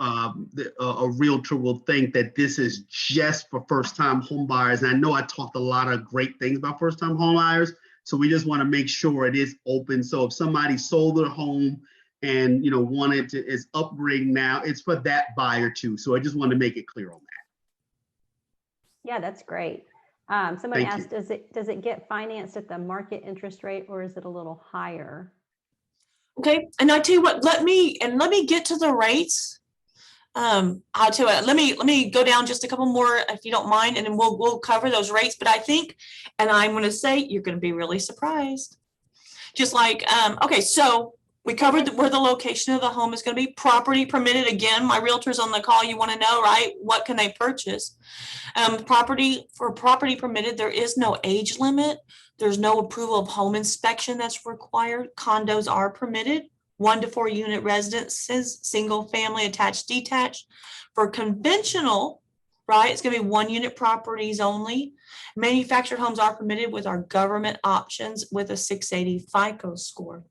a realtor will think that this is just for first-time home buyers. And I know I talked a lot of great things about first-time home buyers. So we just want to make sure it is open. So if somebody sold their home and wanted to is upgrading now, it's for that buyer too. So I just want to make it clear on Yeah, that's great. Somebody Thank you. asked, does it get financed at the market interest rate, or is it a little higher? Okay, and I tell you what, let me get to the rates. I'll tell you what, let me go down just a couple more if you don't mind, and then we'll cover those rates. But I think, and I'm going to say, you're going to be really surprised. Just like, okay, so we covered where the location of the home is going to be. Property permitted. Again, my realtor's on the call. You want to know, right? What can they purchase? Property permitted, there is no age limit. There's no approval of home inspection that's required. Condos are permitted. 1 to 4 unit residences, single family, attached, detached. For conventional, right, it's going to be 1 unit properties only. Manufactured homes are permitted with our government options with a 680 FICO score.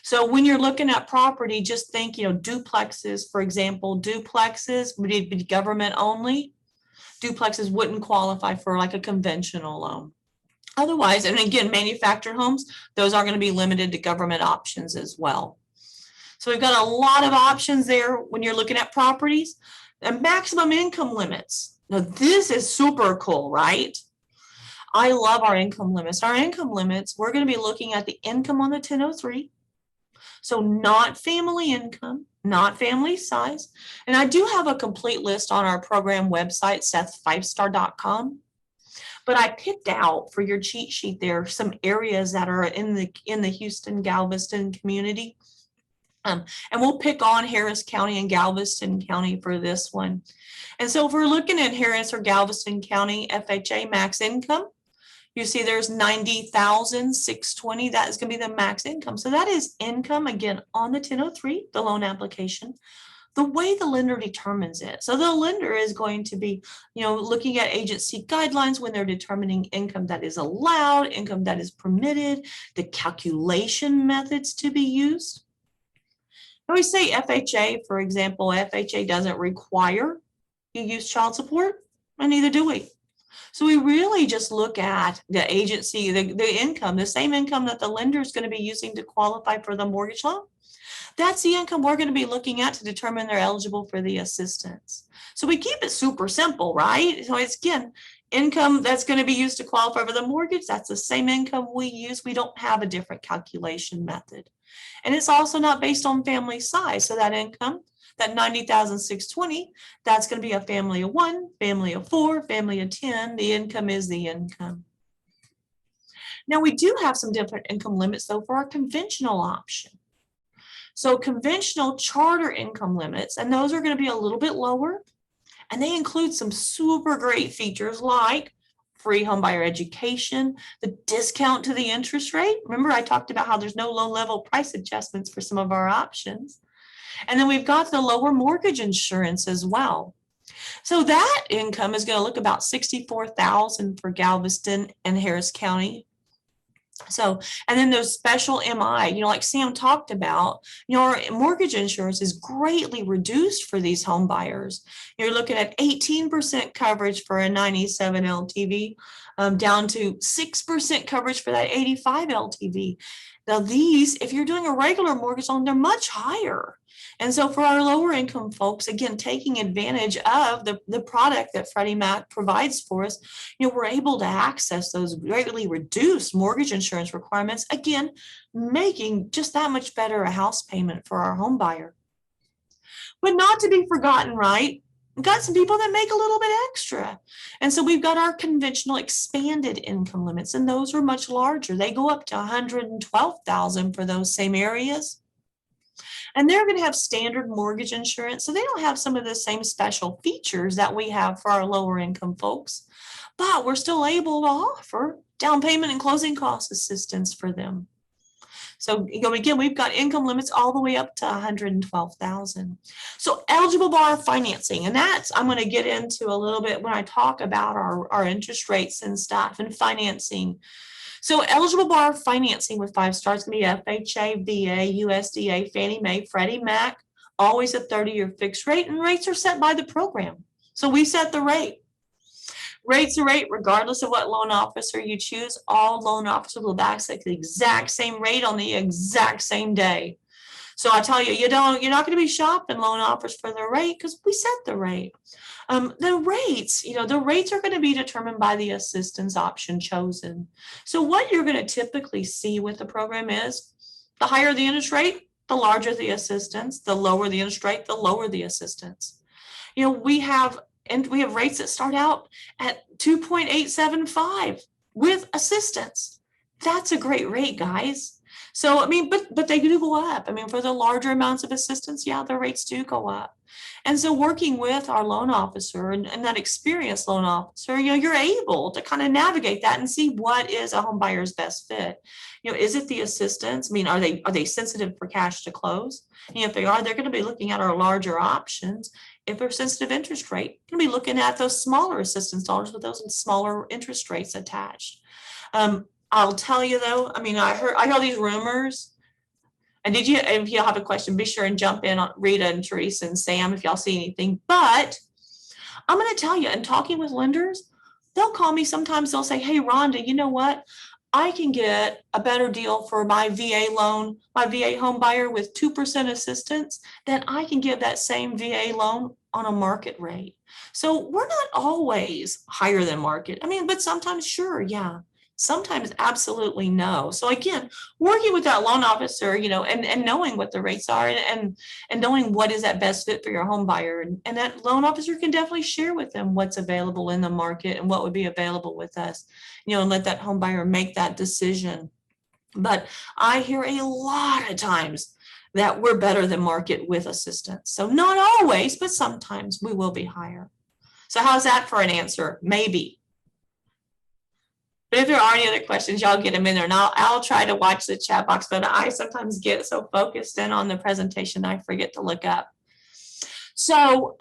So when you're looking at property, just think, duplexes, for example, duplexes would be government only. Duplexes wouldn't qualify for like a conventional loan. Otherwise, and again, manufactured homes, those are going to be limited to government options as well. So we've got a lot of options there when you're looking at properties. And maximum income limits. Now this is super cool, right? I love our income limits. Our income limits, we're going to be looking at the income on the 1003. So not family income, not family size. And I do have a complete list on our program website, SETH5star.com. But I picked out for your cheat sheet there some areas that are in the Houston, Galveston community. And we'll pick on Harris County and Galveston County for this one. And so if we're looking at Harris or Galveston County FHA max income, you see there's 90,620. That is going to be the max income. So that is income, again, on the 1003, the loan application, the way the lender determines it. So the lender is going to be, looking at agency guidelines when they're determining income that is allowed, income that is permitted, the calculation methods to be used. When we say FHA, for example, FHA doesn't require you use child support, and neither do we. So we really just look at the agency, the income, the same income that the lender is going to be using to qualify for the mortgage loan. That's the income we're going to be looking at to determine they're eligible for the assistance. So we keep it super simple, right? So it's, again, income that's going to be used to qualify for the mortgage. That's the same income we use. We don't have a different calculation method. And it's also not based on family size. So that income, that 90,620, that's going to be a family of 1, family of 4, family of 10. The income is the income. Now we do have some different income limits though for our conventional option. So conventional charter income limits, and those are going to be a little bit lower, and they include some super great features like free homebuyer education, the discount to the interest rate. Remember, I talked about how there's no low level price adjustments for some of our options. And then we've got the lower mortgage insurance as well. So that income is going to look about $64,000 for Galveston and Harris County. So, and then those special MI, like Sam talked about, our mortgage insurance is greatly reduced for these home buyers. You're looking at 18% coverage for a 97 LTV, down to 6% coverage for that 85 LTV. Now these, if you're doing a regular mortgage loan, they're much higher. And so for our lower income folks, again, taking advantage of the product that Freddie Mac provides for us, we're able to access those greatly reduced mortgage insurance requirements, again, making just that much better a house payment for our home buyer. But not to be forgotten, right? We've got some people that make a little bit extra. And so we've got our conventional expanded income limits, and those are much larger. They go up to $112,000 for those same areas. And they're going to have standard mortgage insurance, so they don't have some of the same special features that we have for our lower income folks, but we're still able to offer down payment and closing cost assistance for them. So again, we've got income limits all the way up to $112,000. So eligible borrower financing, and that's I'm going to get into a little bit when I talk about our interest rates and stuff and financing. So eligible borrower financing with 5 stars can be FHA, VA, USDA, Fannie Mae, Freddie Mac, always a 30-year fixed rate, and rates are set by the program. So we set the rate. Rate's a rate regardless of what loan officer you choose. All loan officers will access the exact same rate on the exact same day. So I tell you, you're not going to be shopping loan offers for the rate because we set the rate. The rates, the rates are going to be determined by the assistance option chosen. So what you're going to typically see with the program is the higher the interest rate, the larger the assistance, the lower the interest rate, the lower the assistance. We have rates that start out at 2.875 with assistance. That's a great rate, guys. So, but they do go up. For the larger amounts of assistance, yeah, the rates do go up. And so working with our loan officer and that experienced loan officer, you're able to kind of navigate that and see what is a home buyer's best fit. Is it the assistance? Are they sensitive for cash to close? If they are, they're going to be looking at our larger options. If they're sensitive interest rate, going to be looking at those smaller assistance dollars with those smaller interest rates attached. I'll tell you though, I heard these rumors. And if y'all have a question, be sure and jump in on Rita and Teresa and Sam if y'all see anything. But I'm going to tell you, in talking with lenders, they'll call me sometimes. They'll say, hey, Rhonda, you know what? I can get a better deal for my VA loan, my VA home buyer with 2% assistance than I can give that same VA loan on a market rate. So we're not always higher than market. But sometimes, sure, yeah. Sometimes absolutely no. So again, working with that loan officer, and knowing what the rates are and knowing what is that best fit for your home buyer. And that loan officer can definitely share with them what's available in the market and what would be available with us, and let that home buyer make that decision. But I hear a lot of times that we're better than market with assistance. So not always, but sometimes we will be higher. So how's that for an answer? Maybe. But if there are any other questions, y'all get them in there, and I'll try to watch the chat box, but I sometimes get so focused in on the presentation, I forget to look up. So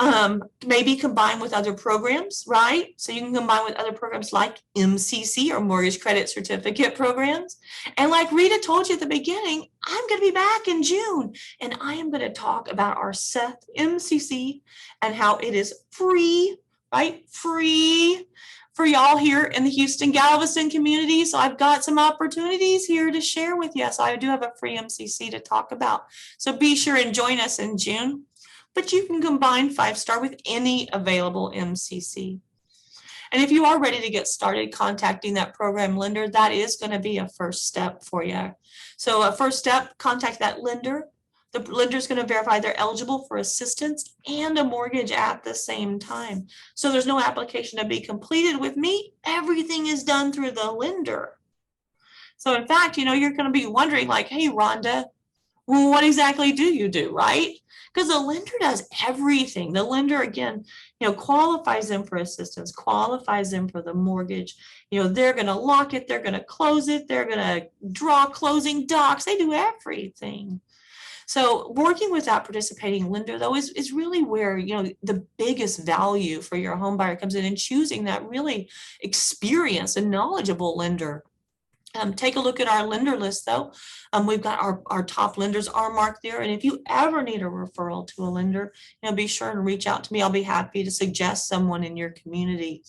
maybe combine with other programs, right? So you can combine with other programs like MCC or Mortgage Credit Certificate programs. And like Rita told you at the beginning, I'm going to be back in June, and I am going to talk about our SETH MCC and how it is free, right? Free for y'all here in the Houston Galveston community. So I've got some opportunities here to share with you. So I do have a free MCC to talk about. So be sure and join us in June. But you can combine 5-star with any available MCC. And if you are ready to get started contacting that program lender, that is going to be a first step for you. So a first step, contact that lender. The lender is going to verify they're eligible for assistance and a mortgage at the same time. So there's no application to be completed with me. Everything is done through the lender. So in fact, you're going to be wondering like, hey, Rhonda, what exactly do you do, right? Because the lender does everything. The lender, again, qualifies them for assistance, qualifies them for the mortgage. They're going to lock it. They're going to close it. They're going to draw closing docs. They do everything. So working with that participating lender, though, is really where, the biggest value for your home buyer comes in choosing that really experienced and knowledgeable lender. Take a look at our lender list, though. We've got our top lenders are marked there. And if you ever need a referral to a lender, be sure and reach out to me. I'll be happy to suggest someone in your community.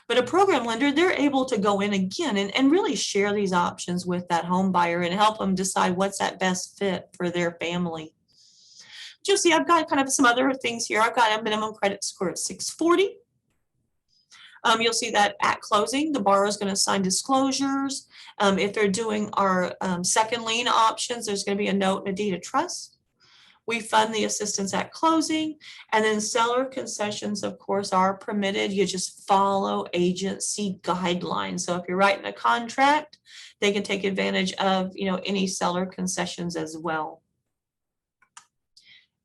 But a program lender, they're able to go in again and really share these options with that home buyer and help them decide what's that best fit for their family. But you'll see I've got kind of some other things here. I've got a minimum credit score of 640. You'll see that at closing, the borrower is going to sign disclosures. If they're doing our second lien options, there's going to be a note and a deed of trust. We fund the assistance at closing, and then seller concessions, of course, are permitted. You just follow agency guidelines. So if you're writing a contract, they can take advantage of, any seller concessions as well.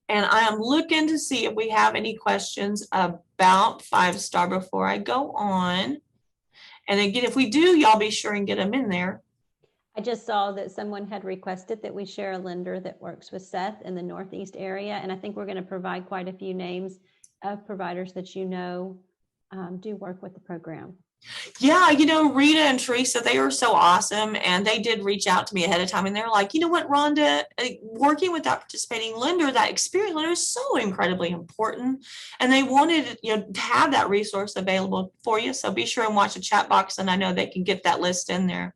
And I am looking to see if we have any questions about 5-star before I go on. And again, if we do, y'all be sure and get them in there. I just saw that someone had requested that we share a lender that works with SETH in the Northeast area. And I think we're going to provide quite a few names of providers that do work with the program. Yeah, Rita and Teresa, they were so awesome. And they did reach out to me ahead of time. And they're like, you know what, Rhonda, working with that participating lender, that experienced lender is so incredibly important. And they wanted, to have that resource available for you. So be sure and watch the chat box. And I know they can get that list in there.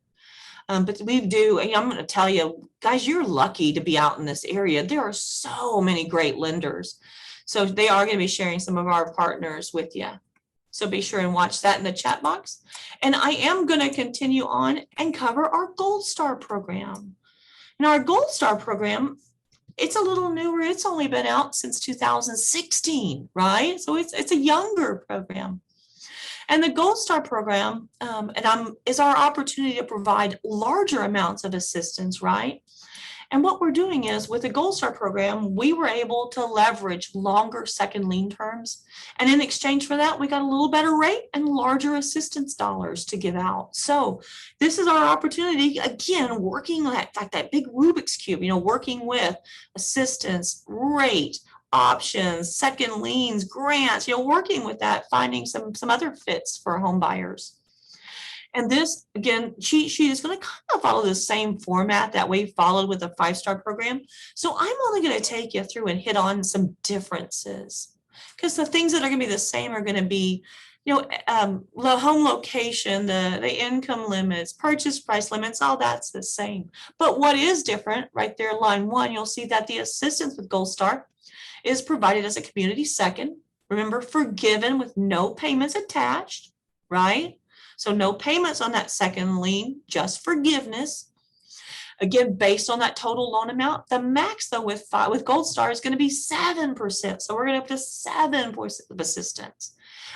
But we do, I'm going to tell you, guys, you're lucky to be out in this area. There are so many great lenders. So they are going to be sharing some of our partners with you. So be sure and watch that in the chat box. And I am going to continue on and cover our Gold Star program. Now, our Gold Star program, it's a little newer. It's only been out since 2016, right? So it's a younger program. And the Gold Star program is our opportunity to provide larger amounts of assistance, right? And what we're doing is with the Gold Star program, we were able to leverage longer second lien terms. And in exchange for that, we got a little better rate and larger assistance dollars to give out. So this is our opportunity, again, working like that big Rubik's Cube, working with assistance, rate, options, second liens, grants, working with that, finding some other fits for home buyers. And this, again, cheat sheet is going to kind of follow the same format that we followed with the 5-star program. So I'm only going to take you through and hit on some differences, because the things that are going to be the same are going to be, the home location, the income limits, purchase price limits, all that's the same. But what is different, right there, line 1, you'll see that the assistance with Gold Star is provided as a community second. Remember, forgiven with no payments attached, right? So no payments on that second lien, just forgiveness. Again, based on that total loan amount, the max though with Gold Star is going to be 7%. So we're going to up to 7% of assistance.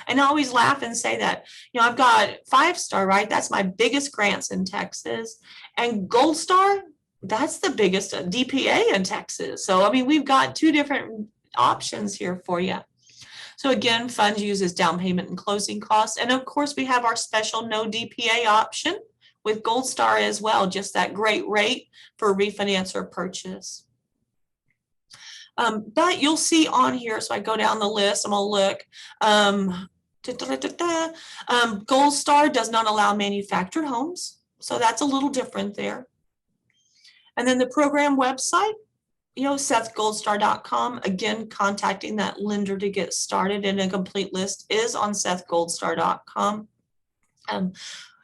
And I always laugh and say that, I've got 5-star, right? That's my biggest grants in Texas. And Gold Star, that's the biggest DPA in Texas. So, we've got 2 different options here for you. So again, funds used as down payment and closing costs. And of course, we have our special no DPA option with Gold Star as well, just that great rate for refinance or purchase. But you'll see on here, so I go down the list, I'm going to look. Gold Star does not allow manufactured homes. So that's a little different there. And then the program website, SETHgoldstar.com. Again, contacting that lender to get started, and a complete list is on SETHgoldstar.com.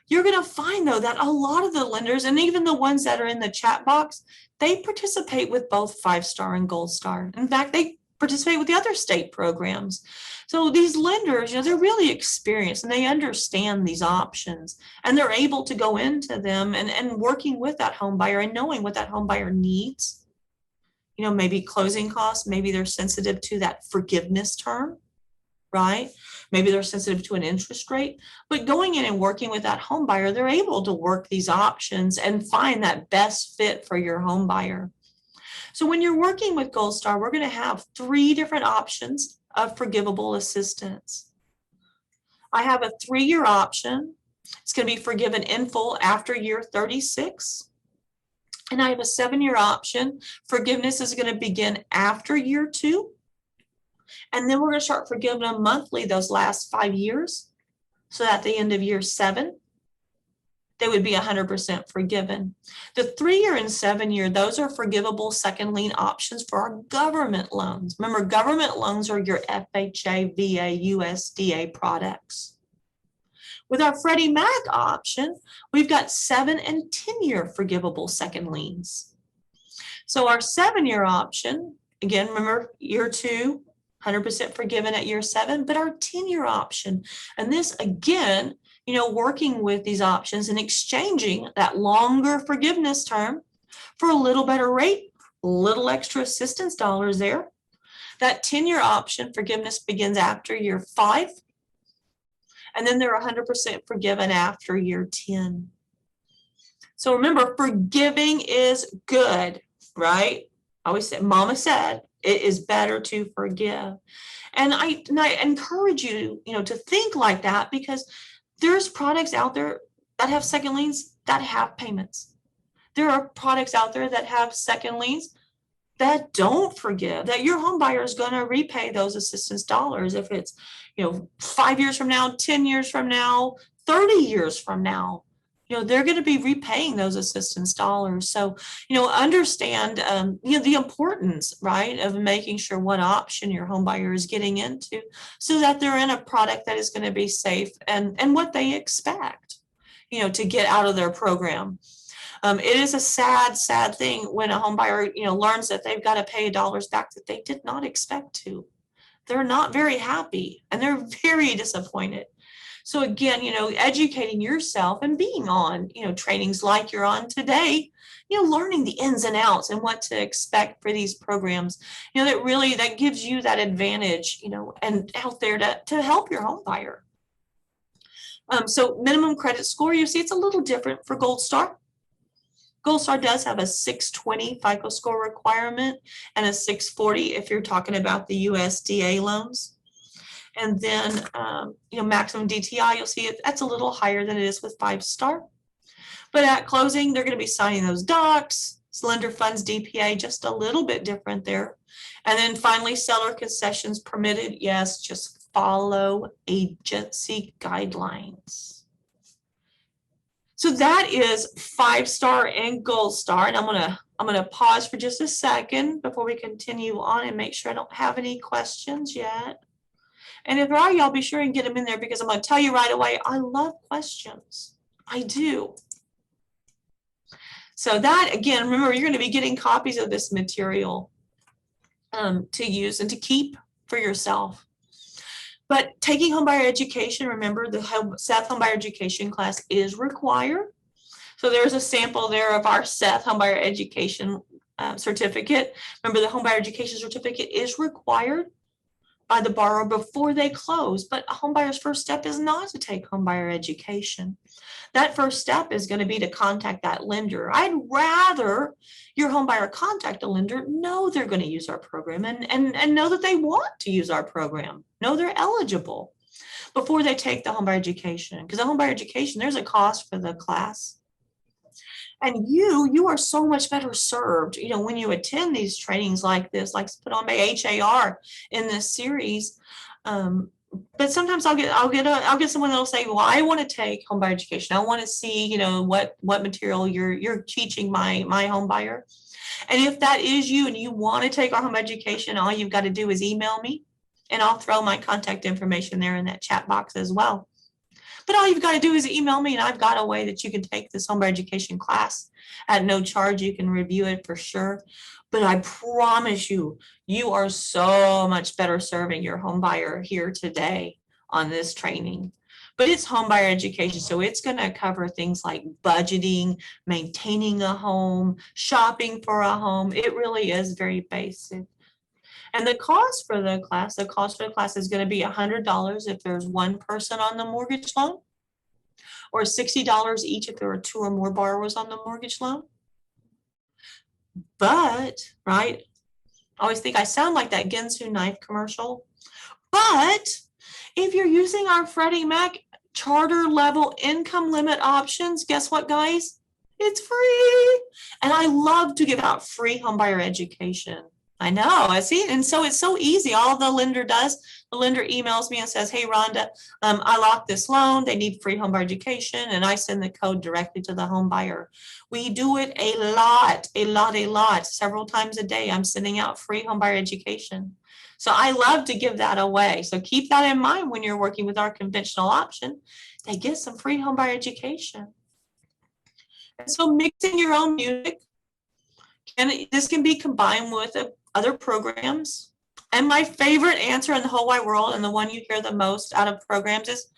You're going to find, though, that a lot of the lenders, and even the ones that are in the chat box, they participate with both 5-star and Gold Star. In fact, they participate with the other state programs. So these lenders, they're really experienced and they understand these options, and they're able to go into them and working with that home buyer and knowing what that home buyer needs. Maybe closing costs, maybe they're sensitive to that forgiveness term, right? Maybe they're sensitive to an interest rate, but going in and working with that home buyer, they're able to work these options and find that best fit for your home buyer. So when you're working with Gold Star, we're going to have 3 different options of forgivable assistance. I have a 3-year option. It's going to be forgiven in full after year 36. And I have a 7-year option. Forgiveness is going to begin after year 2. And then we're going to start forgiving them monthly those last 5 years. So at the end of year 7, they would be 100% forgiven. The 3-year and 7-year, those are forgivable second lien options for our government loans. Remember, government loans are your FHA, VA, USDA products. With our Freddie Mac option, we've got 7- and 10-year forgivable second liens. So our 7-year option, again, remember year 2, 100% forgiven at year 7, but our 10-year option, and this again, working with these options and exchanging that longer forgiveness term for a little better rate, a little extra assistance dollars there. That 10-year option, forgiveness begins after year 5. And then they're 100% forgiven after year 10. So remember, forgiving is good, right? I always say, Mama said, it is better to forgive. And I encourage you, to think like that, because there's products out there that have second liens that have payments. There are products out there that have second liens that don't forgive, that your home buyer is going to repay those assistance dollars if it's 5 years from now, 10 years from now, 30 years from now. They're going to be repaying those assistance dollars. So, understand, the importance, right, of making sure what option your home buyer is getting into so that they're in a product that is going to be safe and what they expect, to get out of their program. It is a sad thing when a home buyer, learns that they've got to pay dollars back that they did not expect to. they're not very happy and they're very disappointed. So again, educating yourself and being on, trainings like you're on today, learning the ins and outs and what to expect for these programs, that gives you that advantage, and out there to help your home buyer. So minimum credit score, you see it's a little different for Gold Star. Gold Star does have a 620 FICO score requirement and a 640 if you're talking about the USDA loans. And then, maximum DTI, you'll see that's a little higher than it is with 5-star. But at closing, they're going to be signing those docs, lender funds DPA, just a little bit different there. And then finally, seller concessions permitted. Yes, just follow agency guidelines. So that is 5-star and Gold Star. And I'm gonna pause for just a second before we continue on and make sure I don't have any questions yet. And if there are, y'all be sure and get them in there, because I'm going to tell you right away, I love questions. I do. So that, again, remember, you're going to be getting copies of this material to use and to keep for yourself. But taking homebuyer education, remember, the SETH homebuyer education class is required. So there's a sample there of our SETH homebuyer education certificate. Remember, the homebuyer education certificate is required by the borrower before they close, but a homebuyer's first step is not to take homebuyer education. That first step is going to be to contact that lender. I'd rather your homebuyer contact a lender, know they're going to use our program, and know that they want to use our program, know they're eligible before they take the homebuyer education. Because the homebuyer education, there's a cost for the class. And you are so much better served, when you attend these trainings like this, like put on by HAR in this series. But sometimes I'll get someone that'll say, well, I want to take homebuyer education. I want to see, what material you're teaching my home buyer. And if that is you and you want to take our home education, all you've got to do is email me, and I'll throw my contact information there in that chat box as well. But all you've got to do is email me, and I've got a way that you can take this homebuyer education class at no charge. You can review it for sure. But I promise you, you are so much better serving your home buyer here today on this training. But it's homebuyer education, so it's going to cover things like budgeting, maintaining a home, shopping for a home. It really is very basic. And the cost for the class is going to be $100 if there's one person on the mortgage loan, or $60 each if there are 2 or more borrowers on the mortgage loan. But, right, I always think I sound like that Ginsu knife commercial. But if you're using our Freddie Mac charter level income limit options, guess what, guys? It's free. And I love to give out free homebuyer education. I know, I see. And so it's so easy. All the lender does, the lender emails me and says, hey, Rhonda, I locked this loan. They need free homebuyer education. And I send the code directly to the home buyer. We do it a lot, several times a day. I'm sending out free homebuyer education. So I love to give that away. So keep that in mind when you're working with our conventional option. They get some free homebuyer education. And so mixing your own music, this can be combined with other programs. And my favorite answer in the whole wide world, and the one you hear the most out of programs, is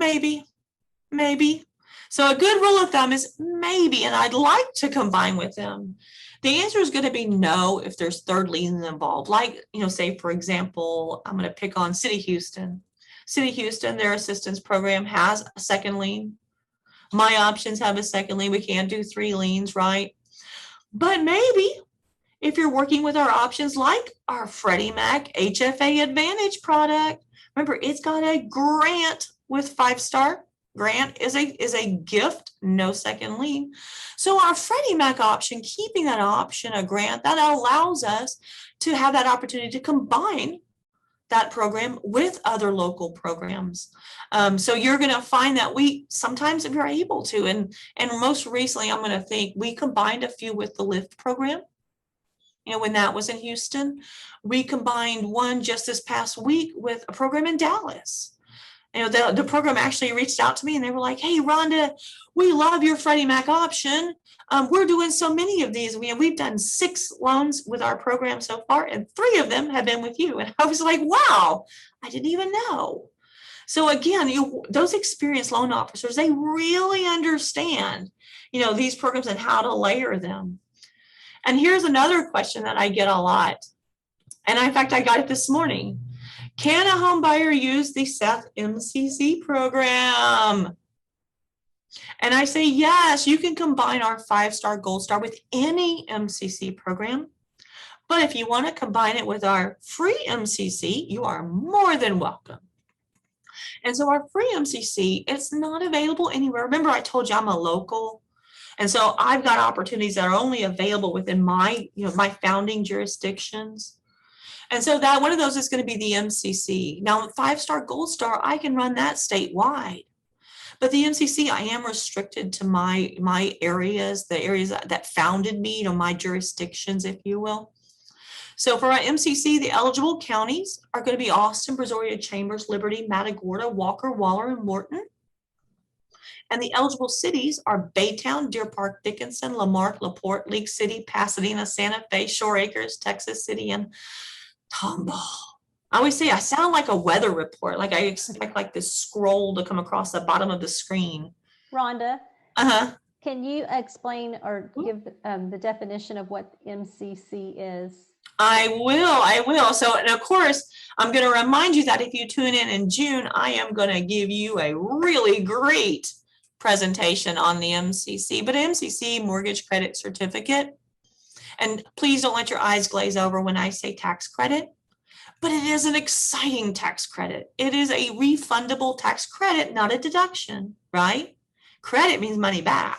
maybe. So a good rule of thumb is maybe, and I'd like to combine with them. The answer is going to be no if there's third liens involved. Like, say, for example, I'm going to pick on City Houston. City Houston, their assistance program has a second lien. My options have a second lien. We can't do 3 liens, right? But maybe if you're working with our options like our Freddie Mac HFA Advantage product, remember, it's got a grant with 5-star. Grant is a gift, no second lien. So our Freddie Mac option, keeping that option a grant, that allows us to have that opportunity to combine that program with other local programs. So you're going to find that sometimes we're able to, and most recently, I'm going to think we combined a few with the LIFT program. When that was in Houston, we combined one just this past week with a program in Dallas. The program actually reached out to me and they were like, hey, Rhonda, we love your Freddie Mac option. We're doing so many of these. We've done 6 loans with our program so far, and 3 of them have been with you. And I was like, wow, I didn't even know. So again, those experienced loan officers, they really understand, these programs and how to layer them. And here's another question that I get a lot. And in fact, I got it this morning. Can a home buyer use the SETH MCC program? And I say, yes, you can combine our 5-star Gold Star with any MCC program. But if you want to combine it with our free MCC, you are more than welcome. And so our free MCC, it's not available anywhere. Remember, I told you I'm a local. And so I've got opportunities that are only available within my, my founding jurisdictions. And so that one of those is going to be the MCC. Now, 5-star Gold Star, I can run that statewide. But the MCC, I am restricted to my areas, the areas that founded me, my jurisdictions, if you will. So for our MCC, the eligible counties are going to be Austin, Brazoria, Chambers, Liberty, Matagorda, Walker, Waller, and Morton. And the eligible cities are Baytown, Deer Park, Dickinson, Lamarck, LaPorte, League City, Pasadena, Santa Fe, Shore Acres, Texas City, and Tomball. I always say I sound like a weather report, like I expect like this scroll to come across the bottom of the screen. Rhonda, can you explain or give the definition of what MCC is? I will. So, and of course, I'm going to remind you that if you tune in June, I am going to give you a really great presentation on the MCC, but MCC Mortgage Credit Certificate. And please don't let your eyes glaze over when I say tax credit, but it is an exciting tax credit. It is a refundable tax credit, not a deduction, right? Credit means money back.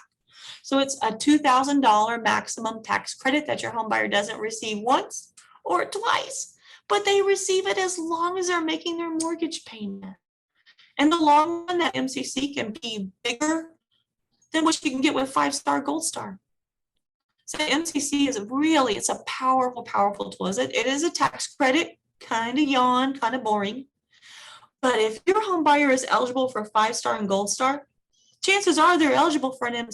So it's a $2,000 maximum tax credit that your home buyer doesn't receive once or twice, but they receive it as long as they're making their mortgage payment. And the long run, that MCC can be bigger than what you can get with 5-star Gold Star. So MCC is really, it's a powerful, powerful tool. It is a tax credit, kind of yawn, kind of boring. But if your home buyer is eligible for 5-star and Gold Star, chances are they're eligible for an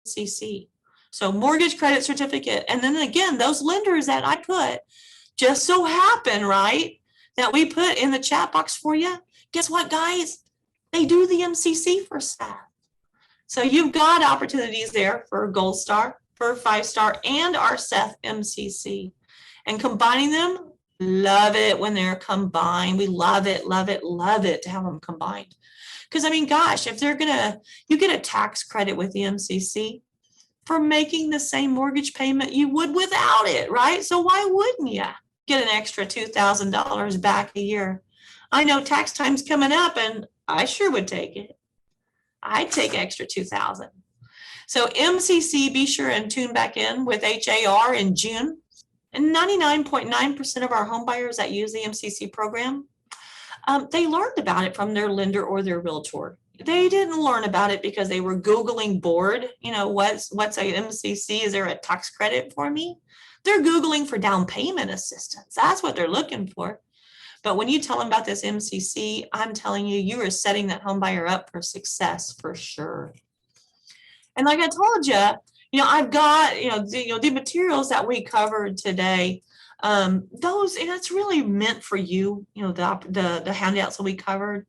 MCC. So mortgage credit certificate. And then again, those lenders that I put just so happen, right, that we put in the chat box for you. Guess what, guys? They do the MCC for SETH. So you've got opportunities there for Gold Star, for 5-star, and our SETH MCC. And combining them, love it when they're combined. We love it, love it, love it to have them combined. Because I mean, gosh, if you get a tax credit with the MCC for making the same mortgage payment you would without it, right? So why wouldn't you get an extra $2,000 back a year? I know tax time's coming up and I sure would take it. I'd take extra $2,000. So MCC, be sure and tune back in with HAR in June. And 99.9% of our home buyers that use the MCC program, they learned about it from their lender or their realtor. They didn't learn about it because they were Googling bored. What's a MCC? Is there a tax credit for me? They're Googling for down payment assistance. That's what they're looking for. But when you tell them about this MCC, I'm telling you, you are setting that home buyer up for success for sure. And like I told you, I've got, the materials that we covered today, that's really meant for you, the handouts that we covered.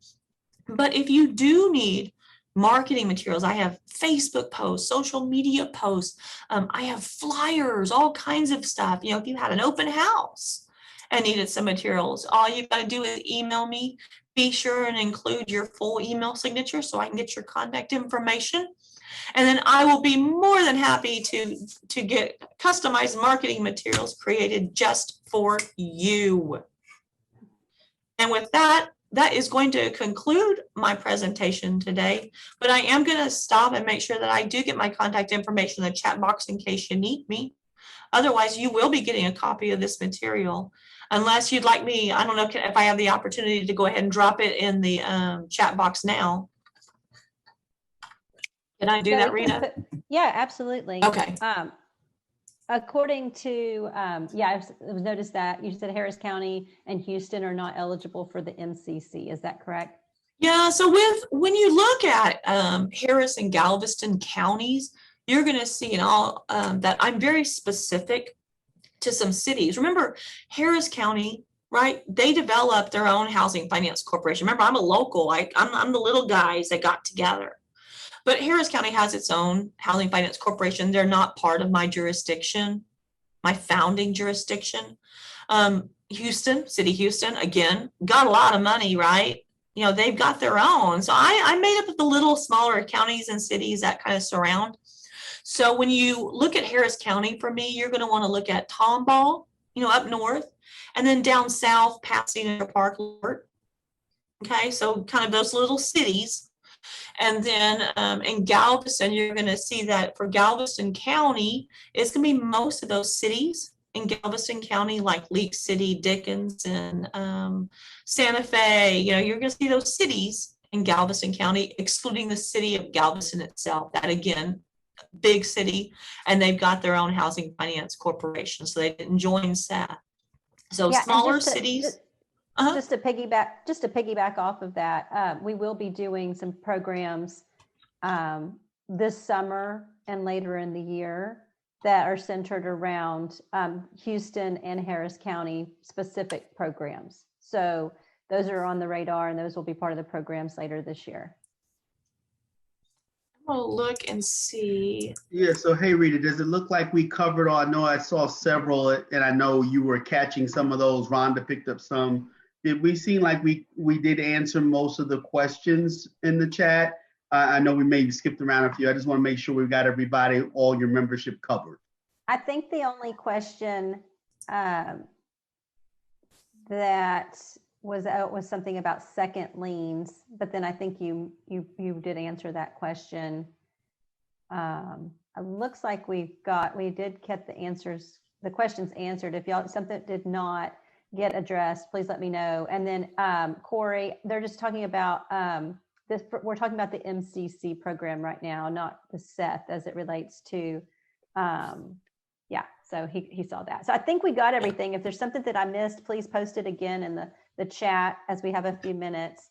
But if you do need marketing materials, I have Facebook posts, social media posts, I have flyers, all kinds of stuff. If you had an open house and needed some materials, all you've got to do is email me. Be sure and include your full email signature so I can get your contact information. And then I will be more than happy to get customized marketing materials created just for you. And with that, that is going to conclude my presentation today. But I am going to stop and make sure that I do get my contact information in the chat box in case you need me. Otherwise, you will be getting a copy of this material. Unless you'd like me, I don't know if I have the opportunity to go ahead and drop it in the chat box now. Can I do that, Rita? Yeah, absolutely. Okay. According to, I've noticed that you said Harris County and Houston are not eligible for the MCC. Is that correct? Yeah, so when you look at Harris and Galveston counties, you're going to see in all that I'm very specific to some cities. Remember, Harris County, right? They developed their own housing finance corporation. Remember, I'm a local. I'm the little guys that got together. But Harris County has its own housing finance corporation. They're not part of my jurisdiction, my founding jurisdiction. Houston, City Houston, again, got a lot of money, right? You know, they've got their own. So I made up with the little smaller counties and cities that kind of surround. So when you look at Harris County, for me, you're going to want to look at Tomball, you know, up north, and then down south, Pasadena Park. Okay, so kind of those little cities. And then in Galveston, you're going to see that for Galveston County, it's going to be most of those cities in Galveston County, like Leak City, Dickinson, Santa Fe. You know, you're going to see those cities in Galveston County, excluding the city of Galveston itself. That, again, big city, and they've got their own housing finance corporation, so they didn't join SETH. So Yeah, smaller cities. Just to piggyback off of that, we will be doing some programs this summer and later in the year that are centered around Houston and Harris County specific programs. So those are on the radar, and those will be part of the programs later this year. I'll look and see. Yeah, so hey, Rita, does it look like we covered all? I know I saw several, and I know you were catching some of those. Rhonda picked up some. Did we seem like we did answer most of the questions in the chat? I know we maybe skipped around a few. I just want to make sure we've got everybody, all your membership covered. I think the only question that was something about second liens, but then I think you did answer that question. It looks like we did get the questions answered. If y'all something did not get addressed, please let me know. And then Corey, they're just talking about this. We're talking about the MCC program right now, not the SETH as it relates to. Yeah, so he saw that. So I think we got everything. If there's something that I missed, please post it again in the chat as we have a few minutes.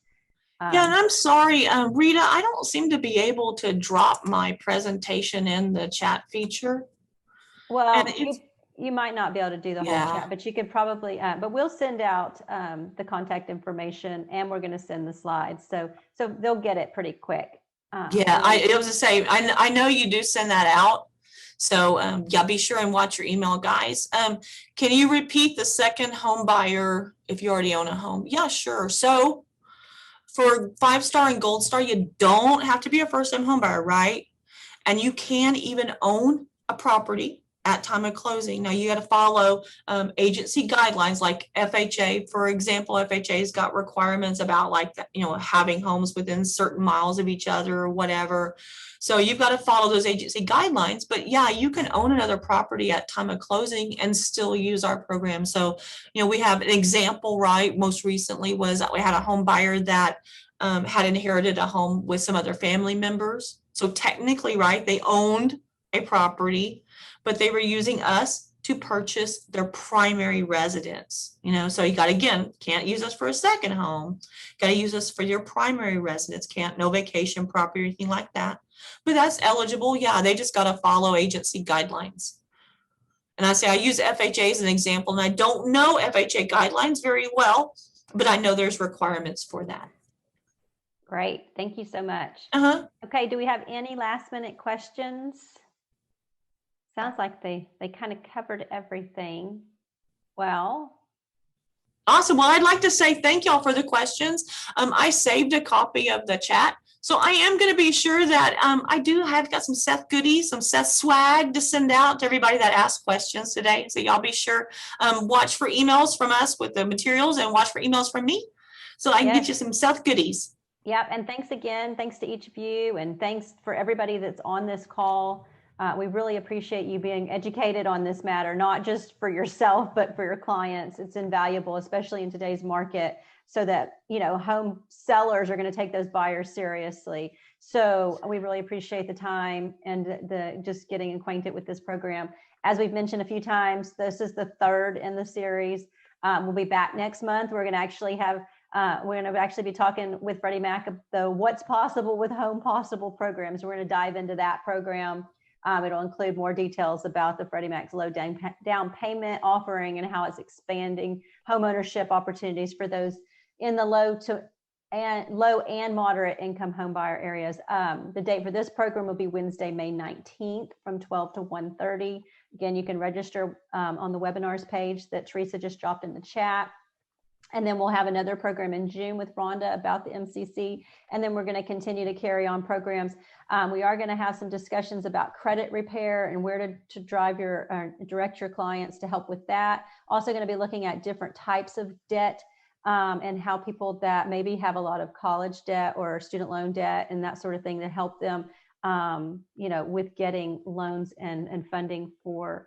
Yeah, and I'm sorry, Rita, I don't seem to be able to drop my presentation in the chat feature. Well, you might not be able to do the whole Yeah. chat, but you could probably, but we'll send out the contact information, and we're going to send the slides. So they'll get it pretty quick. Yeah, it was the same. I know you do send that out. So yeah, be sure and watch your email, guys. Can you repeat the second home buyer if you already own a home? Yeah, sure. So for 5-star and Gold Star, you don't have to be a first-time home buyer, right? And you can even own a property at time of closing. Now you got to follow agency guidelines like FHA, for example. FHA's got requirements about like that, you know, having homes within certain miles of each other or whatever. So you've got to follow those agency guidelines. But yeah, you can own another property at time of closing and still use our program. So, you know, we have an example, right? Most recently was that we had a home buyer that had inherited a home with some other family members. So technically, right, they owned a property, but they were using us to purchase their primary residence. You know, so you got, again, can't use us for a second home. Got to use us for your primary residence. No vacation property or anything like that. But that's eligible. Yeah, they just got to follow agency guidelines. And I say I use FHA as an example, and I don't know FHA guidelines very well, but I know there's requirements for that. Great. Thank you so much. Okay. Do we have any last minute questions? Sounds like they kind of covered everything. Well. Awesome. Well, I'd like to say thank y'all for the questions. I saved a copy of the chat. So I am going to be sure that I've got some SETH goodies, some SETH swag to send out to everybody that asked questions today. So y'all be sure, watch for emails from us with the materials and watch for emails from me so I can get you some SETH goodies. Yep. And thanks again. Thanks to each of you. And thanks for everybody that's on this call. We really appreciate you being educated on this matter, not just for yourself, but for your clients. It's invaluable, especially in today's market, so that, you know, home sellers are going to take those buyers seriously. So we really appreciate the time and the just getting acquainted with this program. As we've mentioned a few times, this is the third in the series. We'll be back next month. We're going to actually have We're going to actually be talking with Freddie Mac of the What's Possible with Home Possible programs. We're going to dive into that program. It'll include more details about the Freddie Mac's low down payment offering and how it's expanding homeownership opportunities for those in the low and moderate income home buyer areas. The date for this program will be Wednesday, May 19th from 12 to 1:30. Again, you can register on the webinars page that Teresa just dropped in the chat. And then we'll have another program in June with Rhonda about the MCC. And then we're going to continue to carry on programs. We are going to have some discussions about credit repair and where to drive direct your clients to help with that. Also going to be looking at different types of debt and how people that maybe have a lot of college debt or student loan debt and that sort of thing to help them, with getting loans and funding for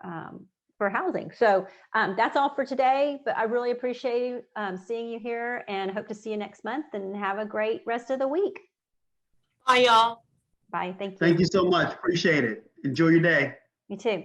housing. So that's all for today, but I really appreciate seeing you here and hope to see you next month, and have a great rest of the week. Bye, y'all. Bye. Thank you. Thank you so much. Appreciate it. Enjoy your day. You too.